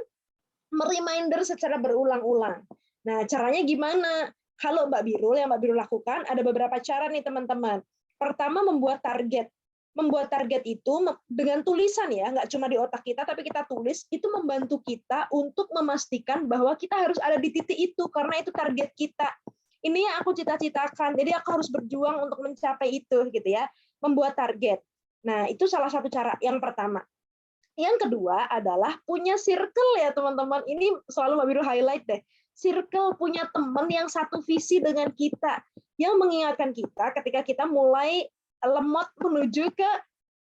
mereminder secara berulang-ulang. Nah, caranya gimana? Kalau Mbak Biro, yang Mbak Biro lakukan, ada beberapa cara nih teman-teman. Pertama, membuat target. Membuat target itu dengan tulisan ya, nggak cuma di otak kita, tapi kita tulis, itu membantu kita untuk memastikan bahwa kita harus ada di titik itu, karena itu target kita. Ini yang aku cita-citakan, jadi aku harus berjuang untuk mencapai itu, gitu ya. Membuat target. Nah, itu salah satu cara yang pertama. Yang kedua adalah punya circle ya teman-teman. Ini selalu Mbak Biro highlight deh. Circle punya teman yang satu visi dengan kita, yang mengingatkan kita ketika kita mulai lemot menuju ke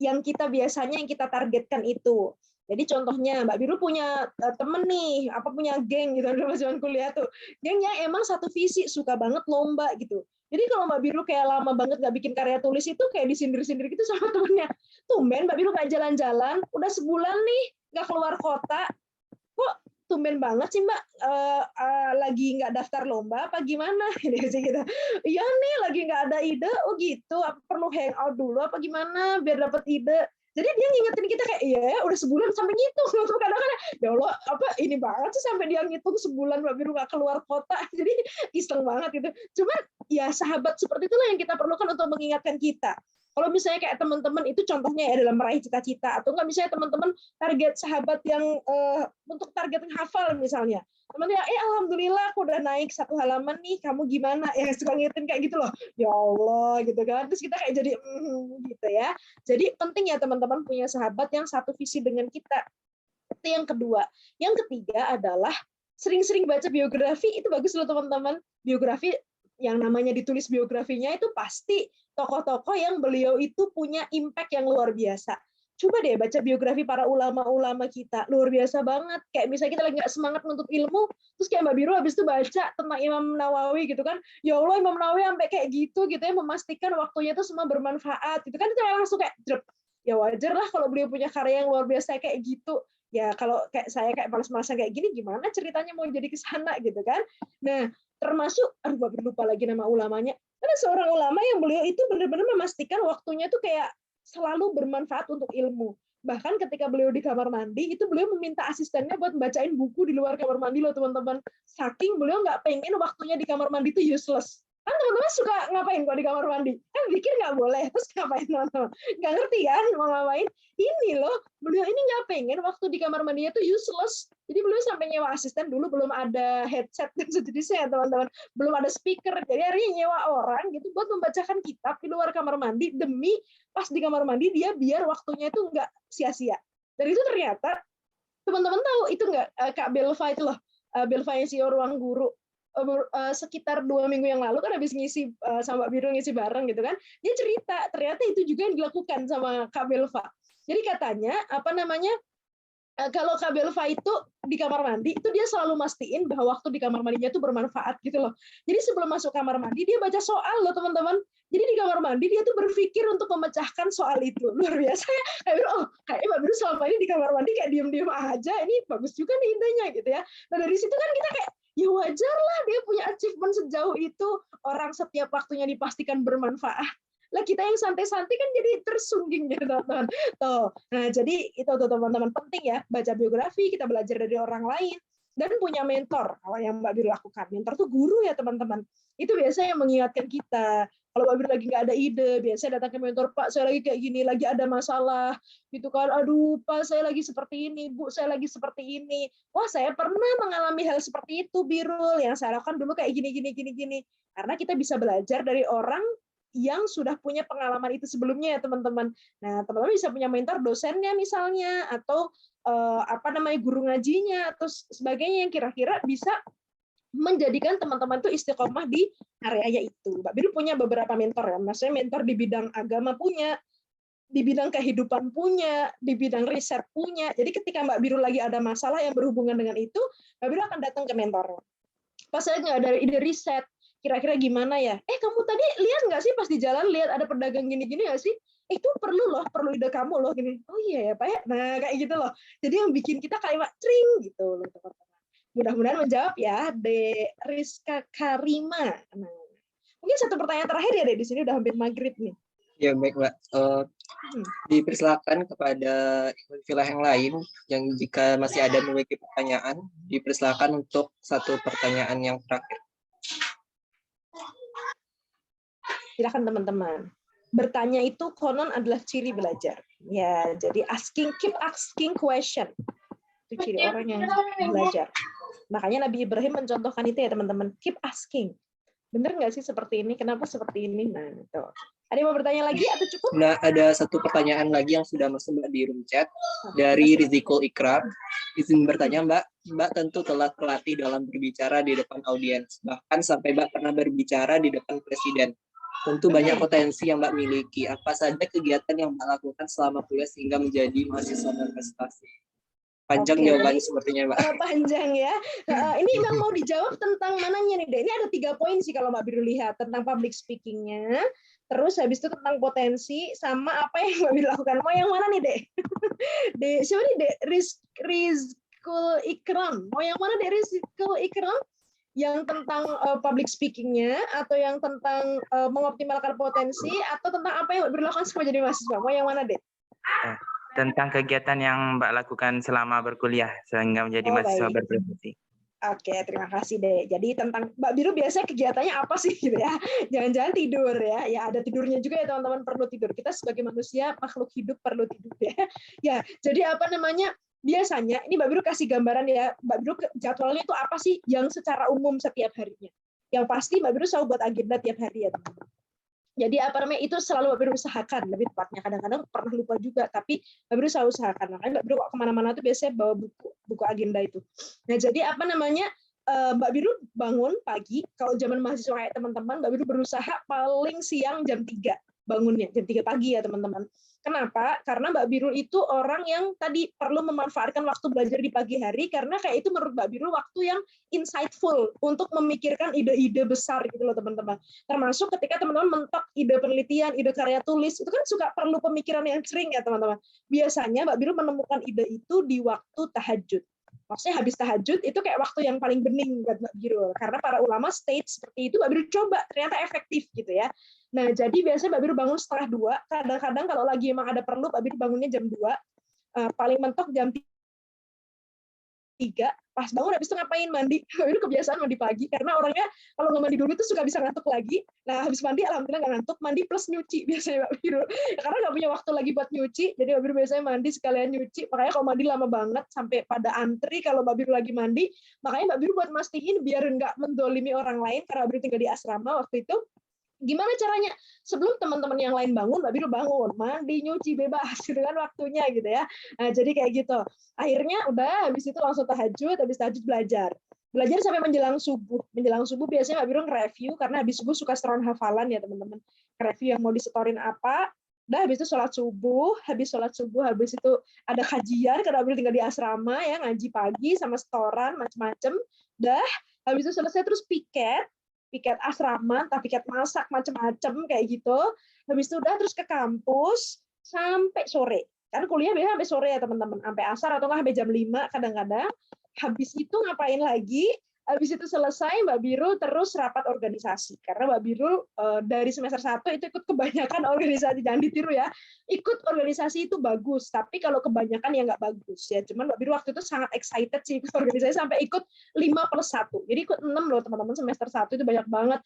yang kita biasanya yang kita targetkan itu. Jadi contohnya Mbak Biro punya temen nih, punya geng gitu dulu zaman kuliah tuh. Geng yang emang satu visi, suka banget lomba gitu. Jadi kalau Mbak Biro kayak lama banget nggak bikin karya tulis itu kayak disindir-sindir gitu sama temennya. Tumben Mbak Biro nggak jalan-jalan, udah sebulan nih nggak keluar kota. Kok tumben banget sih Mbak, lagi nggak daftar lomba apa gimana? Gitu. Iya nih lagi nggak ada ide, oh gitu, apa perlu hangout dulu apa gimana biar dapat ide. Jadi dia ngingetin kita kayak iya udah sebulan sampai ngitung. Kadang-kadang ya Allah ini banget sih sampai dia ngitung sebulan Mbak Biro nggak keluar kota. Jadi iseng banget gitu. Cuman ya sahabat seperti itulah yang kita perlukan untuk mengingatkan kita. Kalau misalnya kayak teman-teman itu contohnya ya dalam meraih cita-cita, atau enggak misalnya teman-teman target sahabat yang untuk target hafal misalnya. Teman-teman alhamdulillah aku udah naik 1 halaman nih, kamu gimana? Ya suka ngingetin kayak gitu loh. Ya Allah gitu kan. Terus kita kayak jadi gitu ya. Jadi penting ya teman-teman punya sahabat yang satu visi dengan kita. Itu yang kedua. Yang ketiga adalah sering-sering baca biografi, itu bagus loh teman-teman. Biografi yang namanya ditulis biografinya itu pasti tokoh-tokoh yang beliau itu punya impact yang luar biasa. Coba deh baca biografi para ulama-ulama kita, luar biasa banget. Kayak misalnya kita lagi nggak semangat menuntut ilmu, terus kayak Mbak Biro habis itu baca tentang Imam Nawawi gitu kan, ya Allah Imam Nawawi sampai kayak gitu ya, memastikan waktunya itu semua bermanfaat gitu kan, itu langsung kayak drop. Ya wajar lah kalau beliau punya karya yang luar biasa kayak gitu. Ya kalau kayak saya kayak malas-malasan kayak gini, gimana ceritanya mau jadi ke sana gitu kan. Nah, termasuk Mbak lupa lagi nama ulamanya. Ada seorang ulama yang beliau itu benar-benar memastikan waktunya tuh kayak selalu bermanfaat untuk ilmu. Bahkan ketika beliau di kamar mandi, itu beliau meminta asistennya buat bacain buku di luar kamar mandi loh teman-teman. Saking beliau nggak pengen waktunya di kamar mandi itu useless. Kan teman-teman suka ngapain kalau di kamar mandi? Kan pikir nggak boleh, terus ngapain teman-teman? Nggak ngerti kan mau ngapain? Ini loh, beliau ini nggak pengen waktu di kamar mandinya itu useless. Jadi beliau sampai nyewa asisten, dulu belum ada headset dan sejenisnya ya teman-teman. Belum ada speaker, jadi akhirnya nyewa orang gitu buat membacakan kitab di luar kamar mandi demi pas di kamar mandi dia biar waktunya itu nggak sia-sia. Dan itu ternyata teman-teman tahu itu nggak Kak Belva itu loh. Belva yang CEO Ruang Guru sekitar 2 minggu yang lalu kan habis ngisi sama Mbak Biru ngisi bareng gitu kan, dia cerita ternyata itu juga yang dilakukan sama Kak Belva. Jadi katanya apa namanya, kalau Kak Belva itu di kamar mandi itu dia selalu mastiin bahwa waktu di kamar mandinya itu bermanfaat gitu loh. Jadi sebelum masuk kamar mandi dia baca soal loh teman-teman. Jadi di kamar mandi dia tuh berpikir untuk memecahkan soal itu. Luar biasa ya. Kayak Biru, kayaknya Mbak Biru selama ini di kamar mandi kayak diem-diem aja. Ini bagus juga nih idenya gitu ya. Nah dari situ kan kita kayak ya wajar lah dia punya achievement sejauh itu. Orang setiap waktunya dipastikan bermanfaat. Lah kita yang santai-santai kan jadi tersungging gitu teman-teman. Tuh. Nah, jadi itu tuh teman-teman penting ya, baca biografi, kita belajar dari orang lain dan punya mentor. Kalau yang Mbak Biru lakukan, mentor tuh guru ya teman-teman. Itu biasanya yang mengingatkan kita. Kalau Mbak Biru lagi nggak ada ide, biasanya datang ke mentor, Pak, saya lagi kayak gini, lagi ada masalah, gitu kan. Aduh, Pak, saya lagi seperti ini, Bu, saya lagi seperti ini. Wah, saya pernah mengalami hal seperti itu, Birul. Yang saya lakukan dulu kayak gini. Karena kita bisa belajar dari orang yang sudah punya pengalaman itu sebelumnya ya teman-teman. Nah, teman-teman bisa punya mentor dosennya misalnya atau guru ngajinya atau sebagainya yang kira-kira bisa menjadikan teman-teman itu istiqomah di areanya itu. Mbak Biru punya beberapa mentor ya. Maksudnya mentor di bidang agama punya, di bidang kehidupan punya, di bidang riset punya. Jadi ketika Mbak Biru lagi ada masalah yang berhubungan dengan itu, Mbak Biru akan datang ke mentornya. Pas saya nggak ada ide riset, kira-kira gimana ya? Kamu tadi lihat nggak sih pas di jalan lihat ada pedagang gini-gini nggak sih? Itu perlu ide kamu loh gini. Oh iya ya Pak ya. Nah kayak gitu loh. Jadi yang bikin kita kayak tring gitu loh teman-teman. Mudah-mudahan menjawab ya, De Rizka Karima. Nah, mungkin satu pertanyaan terakhir ya, De. Di sini udah hampir maghrib nih. Ya baik Mbak. Dipersilakan kepada wilayah yang lain yang jika masih ada memiliki pertanyaan, dipersilakan untuk satu pertanyaan yang terakhir. Silakan teman-teman. Bertanya itu konon adalah ciri belajar. Ya, jadi keep asking question. Itu ciri orang yang belajar. Makanya Nabi Ibrahim mencontohkan itu ya teman-teman. Keep asking. Bener nggak sih seperti ini? Kenapa seperti ini? Nah, itu. Ada yang mau bertanya lagi atau cukup? Nah, ada satu pertanyaan lagi yang sudah masuk Mbak di room chat dari Rizikul Ikram. Izin bertanya Mbak, Mbak tentu telah terlatih dalam berbicara di depan audiens, bahkan sampai Mbak pernah berbicara di depan presiden. Tentu banyak potensi yang Mbak miliki. Apa saja kegiatan yang Mbak lakukan selama kuliah sehingga menjadi mahasiswa berprestasi? Panjang jawabannya sepertinya Mbak. Panjang ya. Ini memang mau dijawab tentang mananya nih, Dek. Ini ada 3 poin sih kalau Mbak Biru lihat. Tentang public speaking-nya, terus habis itu tentang potensi, sama apa yang Mbak Biru lakukan. Mau yang mana nih, Dek? Dek, siapa nih, Dek? Rizkul Ikram. Mau yang mana, Dek? Rizkul Ikram? Yang tentang public speaking-nya, atau yang tentang mengoptimalkan potensi, atau tentang apa yang Mbak Biru lakukan supaya jadi mahasiswa? Mau yang mana, Dek? Tentang kegiatan yang Mbak lakukan selama berkuliah sehingga menjadi mahasiswa berprestasi. Oke, terima kasih deh. Jadi tentang Mbak Biru biasanya kegiatannya apa sih gitu ya? Jangan-jangan tidur ya. Ya ada tidurnya juga ya teman-teman, perlu tidur. Kita sebagai manusia makhluk hidup perlu tidur ya. Ya, jadi apa namanya? Biasanya ini Mbak Biru kasih gambaran ya. Mbak Biru jadwalnya itu apa sih yang secara umum setiap harinya? Yang pasti Mbak Biru selalu buat agenda tiap hari ya teman-teman. Jadi apa namanya itu selalu Mbak Biru usahakan, lebih tepatnya kadang-kadang pernah lupa juga, tapi Mbak Biru selalu usahakan. Makanya Mbak Biru kok kemana-mana tuh biasanya bawa buku agenda itu. Nah jadi apa namanya Mbak Biru bangun pagi, kalau zaman mahasiswa kayak teman-teman, Mbak Biru berusaha paling siang jam 3 bangunnya, jam 3 pagi ya teman-teman. Kenapa? Karena Mbak Biru itu orang yang tadi perlu memanfaatkan waktu belajar di pagi hari, karena kayak itu menurut Mbak Biru waktu yang insightful untuk memikirkan ide-ide besar gitu loh teman-teman. Termasuk ketika teman-teman mentok ide penelitian, ide karya tulis, itu kan suka perlu pemikiran yang sering ya teman-teman. Biasanya Mbak Biru menemukan ide itu di waktu tahajud. Maksudnya habis tahajud itu kayak waktu yang paling bening buat Mbak Biru. Karena para ulama state seperti itu, Mbak Biru coba, ternyata efektif gitu ya. Nah, jadi biasanya Mbak Biru bangun 1:30, kadang-kadang kalau lagi emang ada perlu, Mbak Biru bangunnya jam 2, paling mentok jam 3, pas bangun habis itu ngapain? Mandi. Mbak Biru kebiasaan mandi pagi, karena orangnya kalau nggak mandi dulu tuh suka bisa ngantuk lagi. Nah, habis mandi, alhamdulillah nggak ngantuk, mandi plus nyuci biasanya Mbak Biru. Ya, karena nggak punya waktu lagi buat nyuci, jadi Mbak Biru biasanya mandi sekalian nyuci, makanya kalau mandi lama banget, sampai pada antri kalau Mbak Biru lagi mandi, makanya Mbak Biru buat mastiin biar nggak mendolimi orang lain, karena Mbak Biru tinggal di asrama waktu itu. Gimana caranya? Sebelum teman-teman yang lain bangun, Mbak Biru bangun, mandi, nyuci, bebas, gitu kan waktunya gitu ya. Nah, jadi kayak gitu. Akhirnya udah habis itu langsung tahajud, habis tahajud belajar. Belajar sampai menjelang subuh. Menjelang subuh biasanya Mbak Biro nge-review, karena habis subuh suka setoran hafalan ya teman-teman. Review yang mau disetorin apa, udah habis itu sholat subuh, habis itu ada kajian, karena Mbak Biro tinggal di asrama ya, ngaji pagi sama setoran, macam-macam. Udah, habis itu selesai terus piket asrama, entah piket masak, macam-macam kayak gitu. Habis itu udah terus ke kampus, sampai sore. Kan kuliah biasanya sampai sore ya teman-teman, sampai asar atau nggak sampai jam 5 kadang-kadang. Habis itu ngapain lagi? Habis itu selesai Mbak Biro terus rapat organisasi. Karena Mbak Biro dari semester 1 itu ikut kebanyakan organisasi, jangan ditiru ya. Ikut organisasi itu bagus, tapi kalau kebanyakan ya nggak bagus ya. Cuman Mbak Biro waktu itu sangat excited sih ikut organisasi sampai ikut 5+1. Jadi ikut 6 loh teman-teman, semester 1 itu banyak banget.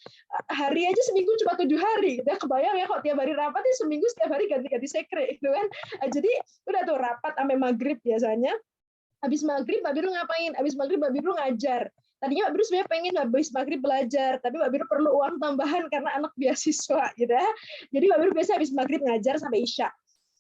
Hari aja seminggu cuma 7 hari. Ya kebayang ya kok tiap hari rapat itu seminggu setiap hari ganti-ganti sekre gitu kan. Jadi udah tuh rapat sampai maghrib biasanya. Habis maghrib Mbak Biro ngapain? Habis maghrib Mbak Biro ngajar. Tadinya Mbak Biro sebenarnya pengen habis maghrib belajar, tapi Mbak Biro perlu uang tambahan karena anak beasiswa gitu ya. Jadi Mbak Biro biasa habis maghrib ngajar sampai isya.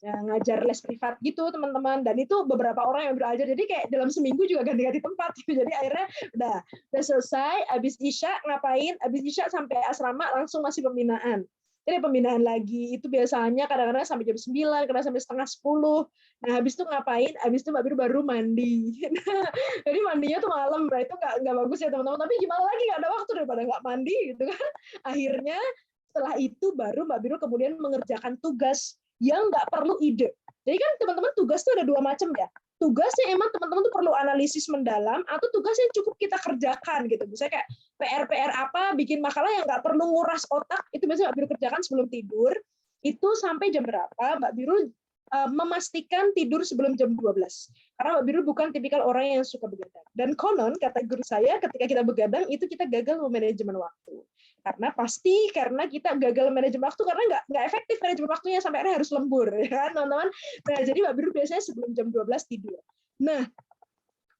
Ya, ngajar les privat gitu teman-teman, dan itu beberapa orang yang belajar, jadi kayak dalam seminggu juga ganti-ganti tempat gitu. Jadi akhirnya udah selesai, habis isya ngapain? Habis isya sampai asrama langsung masih pembinaan. Jadi pembinaan lagi itu biasanya kadang-kadang sampai jam 9, kadang sampai setengah 10. Nah habis itu ngapain? Habis itu Mbak Biro baru mandi. Nah, jadi mandinya tuh malam, nah itu nggak bagus ya teman-teman. Tapi gimana lagi, nggak ada waktu daripada nggak mandi gitu kan. Akhirnya setelah itu baru Mbak Biro kemudian mengerjakan tugas yang nggak perlu ide. Jadi kan teman-teman tugas tuh ada dua macam ya. Tugasnya emang teman-teman tuh perlu analisis mendalam, atau tugas yang cukup kita kerjakan gitu. Misalnya kayak PR apa, bikin makalah yang nggak perlu nguras otak, itu biasanya Mbak Biro kerjakan sebelum tidur. Itu sampai jam berapa? Mbak Biro memastikan tidur sebelum jam 12. Karena Mbak Biro bukan tipikal orang yang suka begadang. Dan konon, kata guru saya, ketika kita begadang, itu kita gagal memanajemen waktu. Karena kita gagal manajemen waktu, karena nggak efektif manajemen waktunya, sampai akhirnya harus lembur, ya kan teman-teman. Nah, jadi Mbak Biro biasanya sebelum jam 12 tidur. Nah,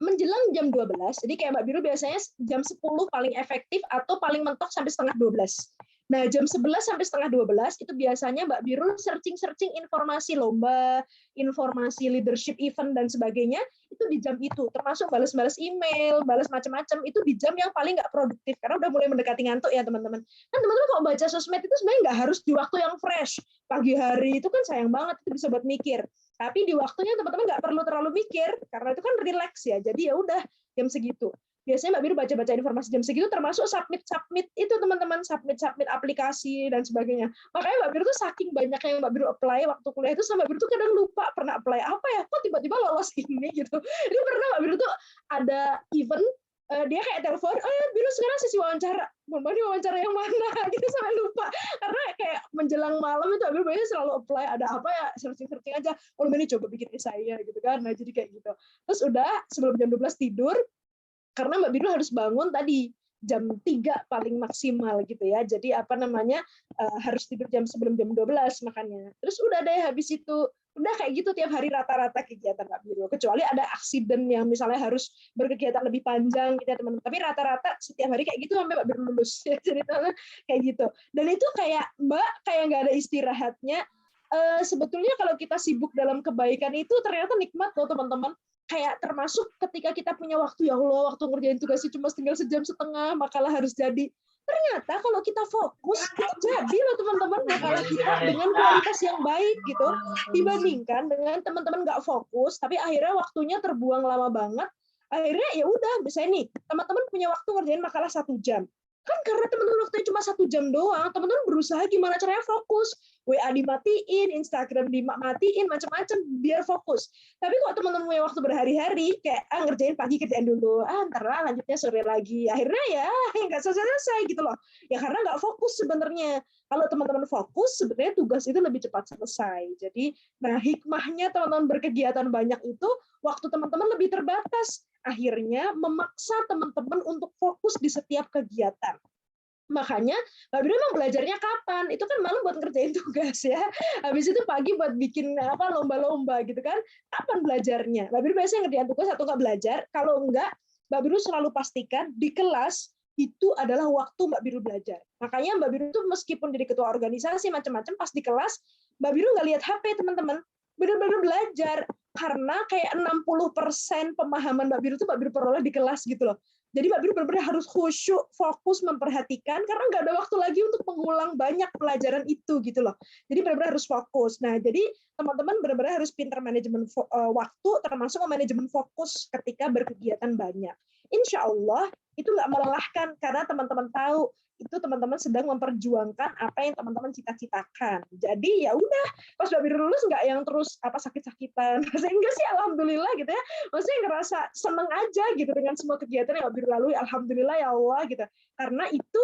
menjelang jam 12, jadi kayak Mbak Biro biasanya jam 10 paling efektif, atau paling mentok sampai setengah 12. Nah, jam 11 sampai setengah 12 itu biasanya Mbak Biro searching informasi lomba, informasi leadership event dan sebagainya, itu di jam itu. Termasuk balas-balas email, balas macam-macam, itu di jam yang paling nggak produktif, karena udah mulai mendekati ngantuk ya teman-teman. Kan teman-teman kalau baca sosmed itu sebenarnya nggak harus di waktu yang fresh. Pagi hari itu kan sayang banget, itu bisa buat mikir. Tapi di waktunya teman-teman nggak perlu terlalu mikir, karena itu kan relax ya. Jadi ya udah jam segitu. Biasanya Mbak Biro baca-baca informasi jam segitu, termasuk submit itu teman-teman, submit aplikasi dan sebagainya. Makanya Mbak Biro tuh saking banyak yang Mbak Biro apply waktu kuliah itu, sama Mbak Biro tuh kadang lupa pernah apply apa ya, kok tiba-tiba lolos ini gitu. Ini pernah Mbak Biro tuh ada event, dia kayak telepon, Biro sekarang sesi wawancara, wawancara yang mana gitu, sampai lupa. Karena kayak menjelang malam itu Mbak Biro biasanya selalu apply, ada apa ya, searching aja, ini coba bikin saya gitu kan. Nah jadi kayak gitu. Terus udah sebelum jam 12 tidur, karena Mbak Biro harus bangun tadi jam 3 paling maksimal gitu ya. Jadi harus tidur sebelum jam 12 makanya. Terus udah deh habis itu, udah kayak gitu tiap hari rata-rata kegiatan Mbak Biro. Kecuali ada aksiden yang misalnya harus berkegiatan lebih panjang gitu ya teman-teman. Tapi rata-rata setiap hari kayak gitu sampai Mbak Biro lulus. Jadi kayak gitu. Dan itu kayak nggak ada istirahatnya. Sebetulnya kalau kita sibuk dalam kebaikan itu ternyata nikmat loh teman-teman. Kayak termasuk ketika kita punya waktu, ya Allah, waktu ngerjain tugasnya cuma tinggal sejam setengah, makalah harus jadi. Ternyata kalau kita fokus, itu jadi loh teman-teman makalah kita dengan kualitas yang baik gitu. Dibandingkan dengan teman-teman nggak fokus, tapi akhirnya waktunya terbuang lama banget. Akhirnya ya udah, misalnya nih, teman-teman punya waktu ngerjain makalah 1 jam. Kan karena teman-teman waktunya cuma 1 jam doang, teman-teman berusaha gimana caranya fokus. WA dimatiin, Instagram dimatiin, macam-macam biar fokus. Tapi kok teman-teman punya waktu berhari-hari, kayak ngerjain pagi kerjaan dulu, ntar lah lanjutnya sore lagi. Akhirnya ya nggak selesai gitu loh. Ya karena nggak fokus sebenarnya. Kalau teman-teman fokus, sebenarnya tugas itu lebih cepat selesai. Jadi, nah hikmahnya teman-teman berkegiatan banyak itu, waktu teman-teman lebih terbatas. Akhirnya memaksa teman-teman untuk fokus di setiap kegiatan. Makanya Mbak Biro emang belajarnya kapan? Itu kan malam buat ngerjain tugas ya. Habis itu pagi buat bikin lomba-lomba gitu kan. Kapan belajarnya? Mbak Biro biasanya ngerjain tugas atau nggak belajar. Kalau enggak, Mbak Biro selalu pastikan di kelas itu adalah waktu Mbak Biro belajar. Makanya Mbak Biro tuh meskipun jadi ketua organisasi macam-macam, pas di kelas Mbak Biro nggak lihat HP teman-teman. Benar-benar belajar. karena kayak 60% pemahaman Mbak Biru itu Mbak Biru peroleh di kelas gitu loh. Jadi Mbak Biru benar-benar harus khusyuk, fokus memperhatikan karena nggak ada waktu lagi untuk mengulang banyak pelajaran itu gitu loh. Jadi benar-benar harus fokus. Nah, jadi teman-teman benar-benar harus pintar manajemen waktu, termasuk manajemen fokus ketika berkegiatan banyak. Insya Allah itu nggak melelahkan karena teman-teman tahu itu teman-teman sedang memperjuangkan apa yang teman-teman cita-citakan. Jadi ya udah, pas Mbak Biru lulus nggak yang terus apa sakit-sakitan. Sehingga sih alhamdulillah gitu ya. Maksudnya ngerasa seneng aja gitu dengan semua kegiatan yang Mbak Biru lalui. Alhamdulillah ya Allah gitu. Karena itu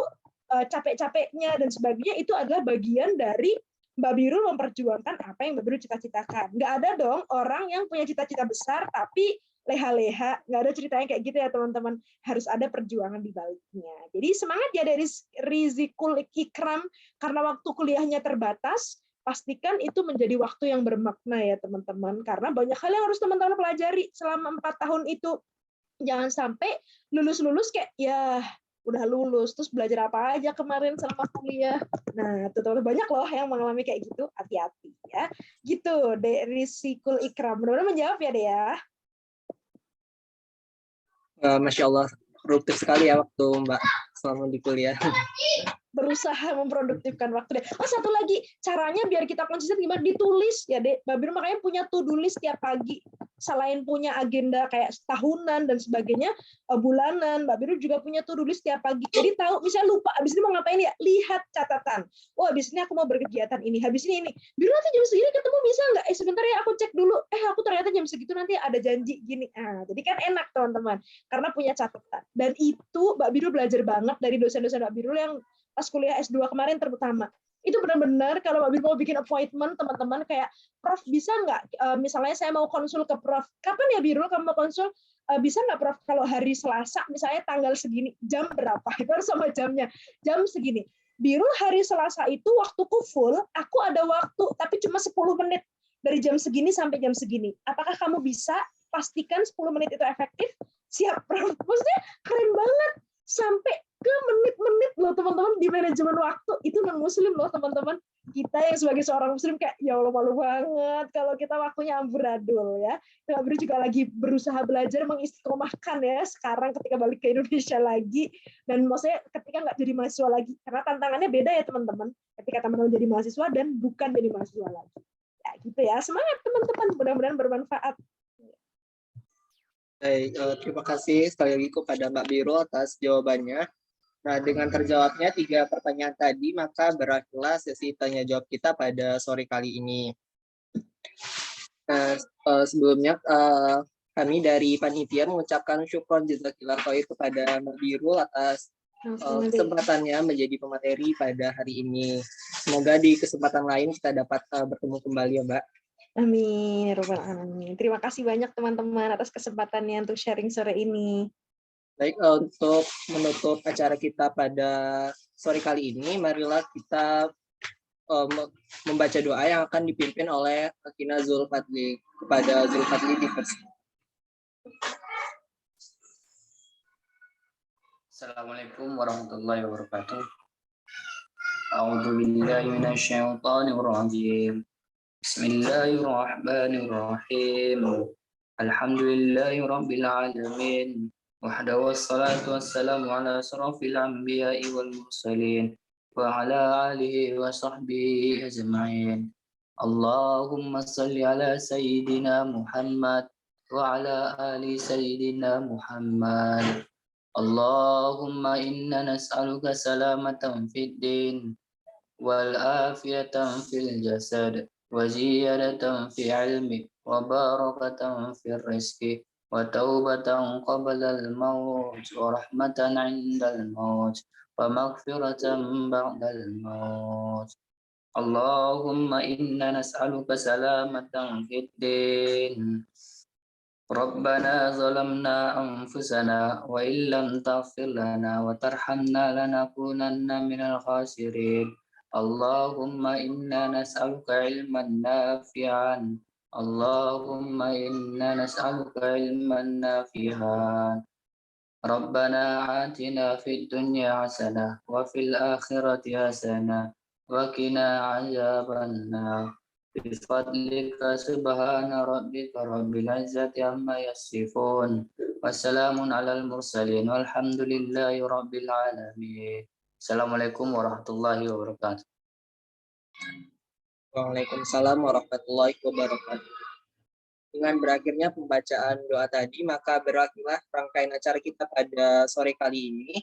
capek-capeknya dan sebagainya itu adalah bagian dari Mbak Biru memperjuangkan apa yang Mbak Biru cita-citakan. Nggak ada dong orang yang punya cita-cita besar tapi leha-leha, nggak ada ceritanya kayak gitu ya teman-teman. Harus ada perjuangan di baliknya. Jadi semangat ya dari Rizikul Ikram, karena waktu kuliahnya terbatas, pastikan itu menjadi waktu yang bermakna ya teman-teman. Karena banyak hal yang harus teman-teman pelajari selama 4 tahun itu. Jangan sampai lulus-lulus kayak ya udah lulus, terus belajar apa aja kemarin selama kuliah. Nah, teman-teman banyak loh yang mengalami kayak gitu, hati-hati ya. Gitu, dari Rizikul Ikram. Mudah-mudahan menjawab ya, Dea. Masya Allah, produktif sekali ya waktu Mbak selama di kuliah. Berusaha memproduktifkan waktu deh. Oh, satu lagi caranya biar kita konsisten gimana? Ditulis ya, Dek. Mbak Biru makanya punya to-do list tiap pagi. Selain punya agenda kayak tahunan dan sebagainya, bulanan, Mbak Biru juga punya to-do list tiap pagi. Jadi tahu, misalnya lupa habis ini mau ngapain ya, lihat catatan. Oh, habis ini aku mau berkegiatan ini, habis ini ini. Biru nanti jam segini ketemu bisa nggak? Sebentar ya aku cek dulu. Aku ternyata jam segitu nanti ada janji gini. Jadi kan enak teman-teman karena punya catatan. Dan itu Mbak Biru belajar banget dari dosen-dosen Mbak Biru yang pas kuliah S2 kemarin terutama. Itu benar-benar kalau Mbak Biru mau bikin appointment teman-teman kayak Prof bisa nggak misalnya saya mau konsul ke Prof. Kapan ya Biru kamu mau konsul? Bisa nggak Prof kalau hari Selasa misalnya tanggal segini jam berapa? Itu harus sama jamnya. Jam segini. Biru hari Selasa itu waktuku full, aku ada waktu tapi cuma 10 menit dari jam segini sampai jam segini. Apakah kamu bisa pastikan 10 menit itu efektif? Siap Prof. Maksudnya keren banget. Sampai ke menit-menit loh teman-teman di manajemen waktu. Itu non muslim loh teman-teman. Kita yang sebagai seorang muslim kayak ya Allah malu banget kalau kita waktunya amburadul ya. Mbak Biru juga lagi berusaha belajar mengistiqomahkan ya sekarang ketika balik ke Indonesia lagi, dan maksudnya ketika nggak jadi mahasiswa lagi, karena tantangannya beda ya teman-teman ketika teman-teman jadi mahasiswa dan bukan jadi mahasiswa lagi ya gitu ya. Semangat teman-teman, mudah-mudahan bermanfaat. Baik, terima kasih sekali lagi kepada Mbak Biru atas jawabannya. Nah, dengan terjawabnya 3 pertanyaan tadi, maka berakhirlah sesi tanya jawab kita pada sore kali ini. Nah, sebelumnya kami dari panitia mengucapkan syukron jazakillah khair kepada Mbak Biru atas kesempatannya menjadi pemateri pada hari ini. Semoga di kesempatan lain kita dapat bertemu kembali ya Mbak. Amin. Terima kasih banyak teman-teman atas kesempatannya untuk sharing sore ini. Baik, untuk menutup acara kita pada sore kali ini, marilah kita membaca doa yang akan dipimpin oleh Akina Zulfadli kepada Zulfadli University. Assalamualaikum warahmatullahi wabarakatuh. A'udzu billahi minasyaitonir rajim. Bismillahirrahmanirrahim. Alhamdulillahi rabbil alamin. Wahdahu wassalatu wassalamu ala asrafil anbiya'i wal mursalin wa ala alihi wa sahbihi ajma'in. Allahumma salli ala sayyidina Muhammad wa ala ali sayyidina Muhammad. Allahumma inna nas'aluka salamatan fid din wal afiyatan fil jasad wa ziyadatan fi ilmi wa barakatan fil rizqi wa taubatan qabla al maut wa rahmatan 'inda al maut wa maghfiratan ba'da al maut. Allahumma inna nas'aluka salamatan fid din. Rabbana zalamna anfusana wa illam taghfir lana wa tarhamna lanakunanna minal khasirin. Allahumma inna nas'aluka ilman nafi'an. Allahumma inna nas'aluka ilman nafi'an. Rabbana atina fid dunya hasanah wa fil akhirati hasanah wa qina azabannar. Bifadlika subhana rabbika rabbil izzati amma yasifun. Wassalamun alal mursalin walhamdulillahi rabbil alamin. Assalamualaikum warahmatullahi wabarakatuh. Waalaikumsalam warahmatullahi wabarakatuh. Dengan berakhirnya pembacaan doa tadi, maka berakhirlah rangkaian acara kita pada sore kali ini.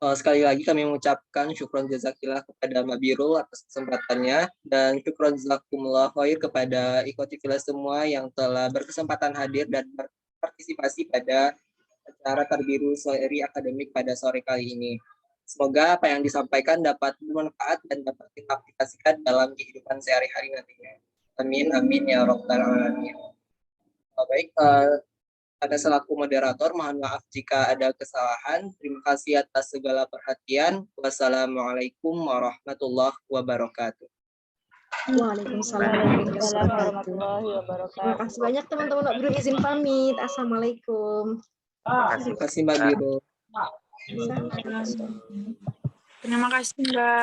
Sekali lagi kami mengucapkan syukron jazakillah kepada Mbak Birul atas kesempatannya, dan syukron jazakumullah khair kepada ikhwati fillah semua yang telah berkesempatan hadir dan berpartisipasi pada acara Tarbiyah Syairi Akademik pada sore kali ini. Semoga apa yang disampaikan dapat bermanfaat dan dapat kita aplikasikan dalam kehidupan sehari-hari nantinya. Amin, amin ya rabbal alamin. Baik, pada selaku moderator, mohon maaf jika ada kesalahan. Terima kasih atas segala perhatian. Wassalamualaikum warahmatullahi wabarakatuh. Waalaikumsalam warahmatullahi wabarakatuh. Terima kasih banyak teman-teman. Mbak Birul izin pamit. Assalamualaikum. Terima kasih Mbak Biro. Terima kasih Mbak.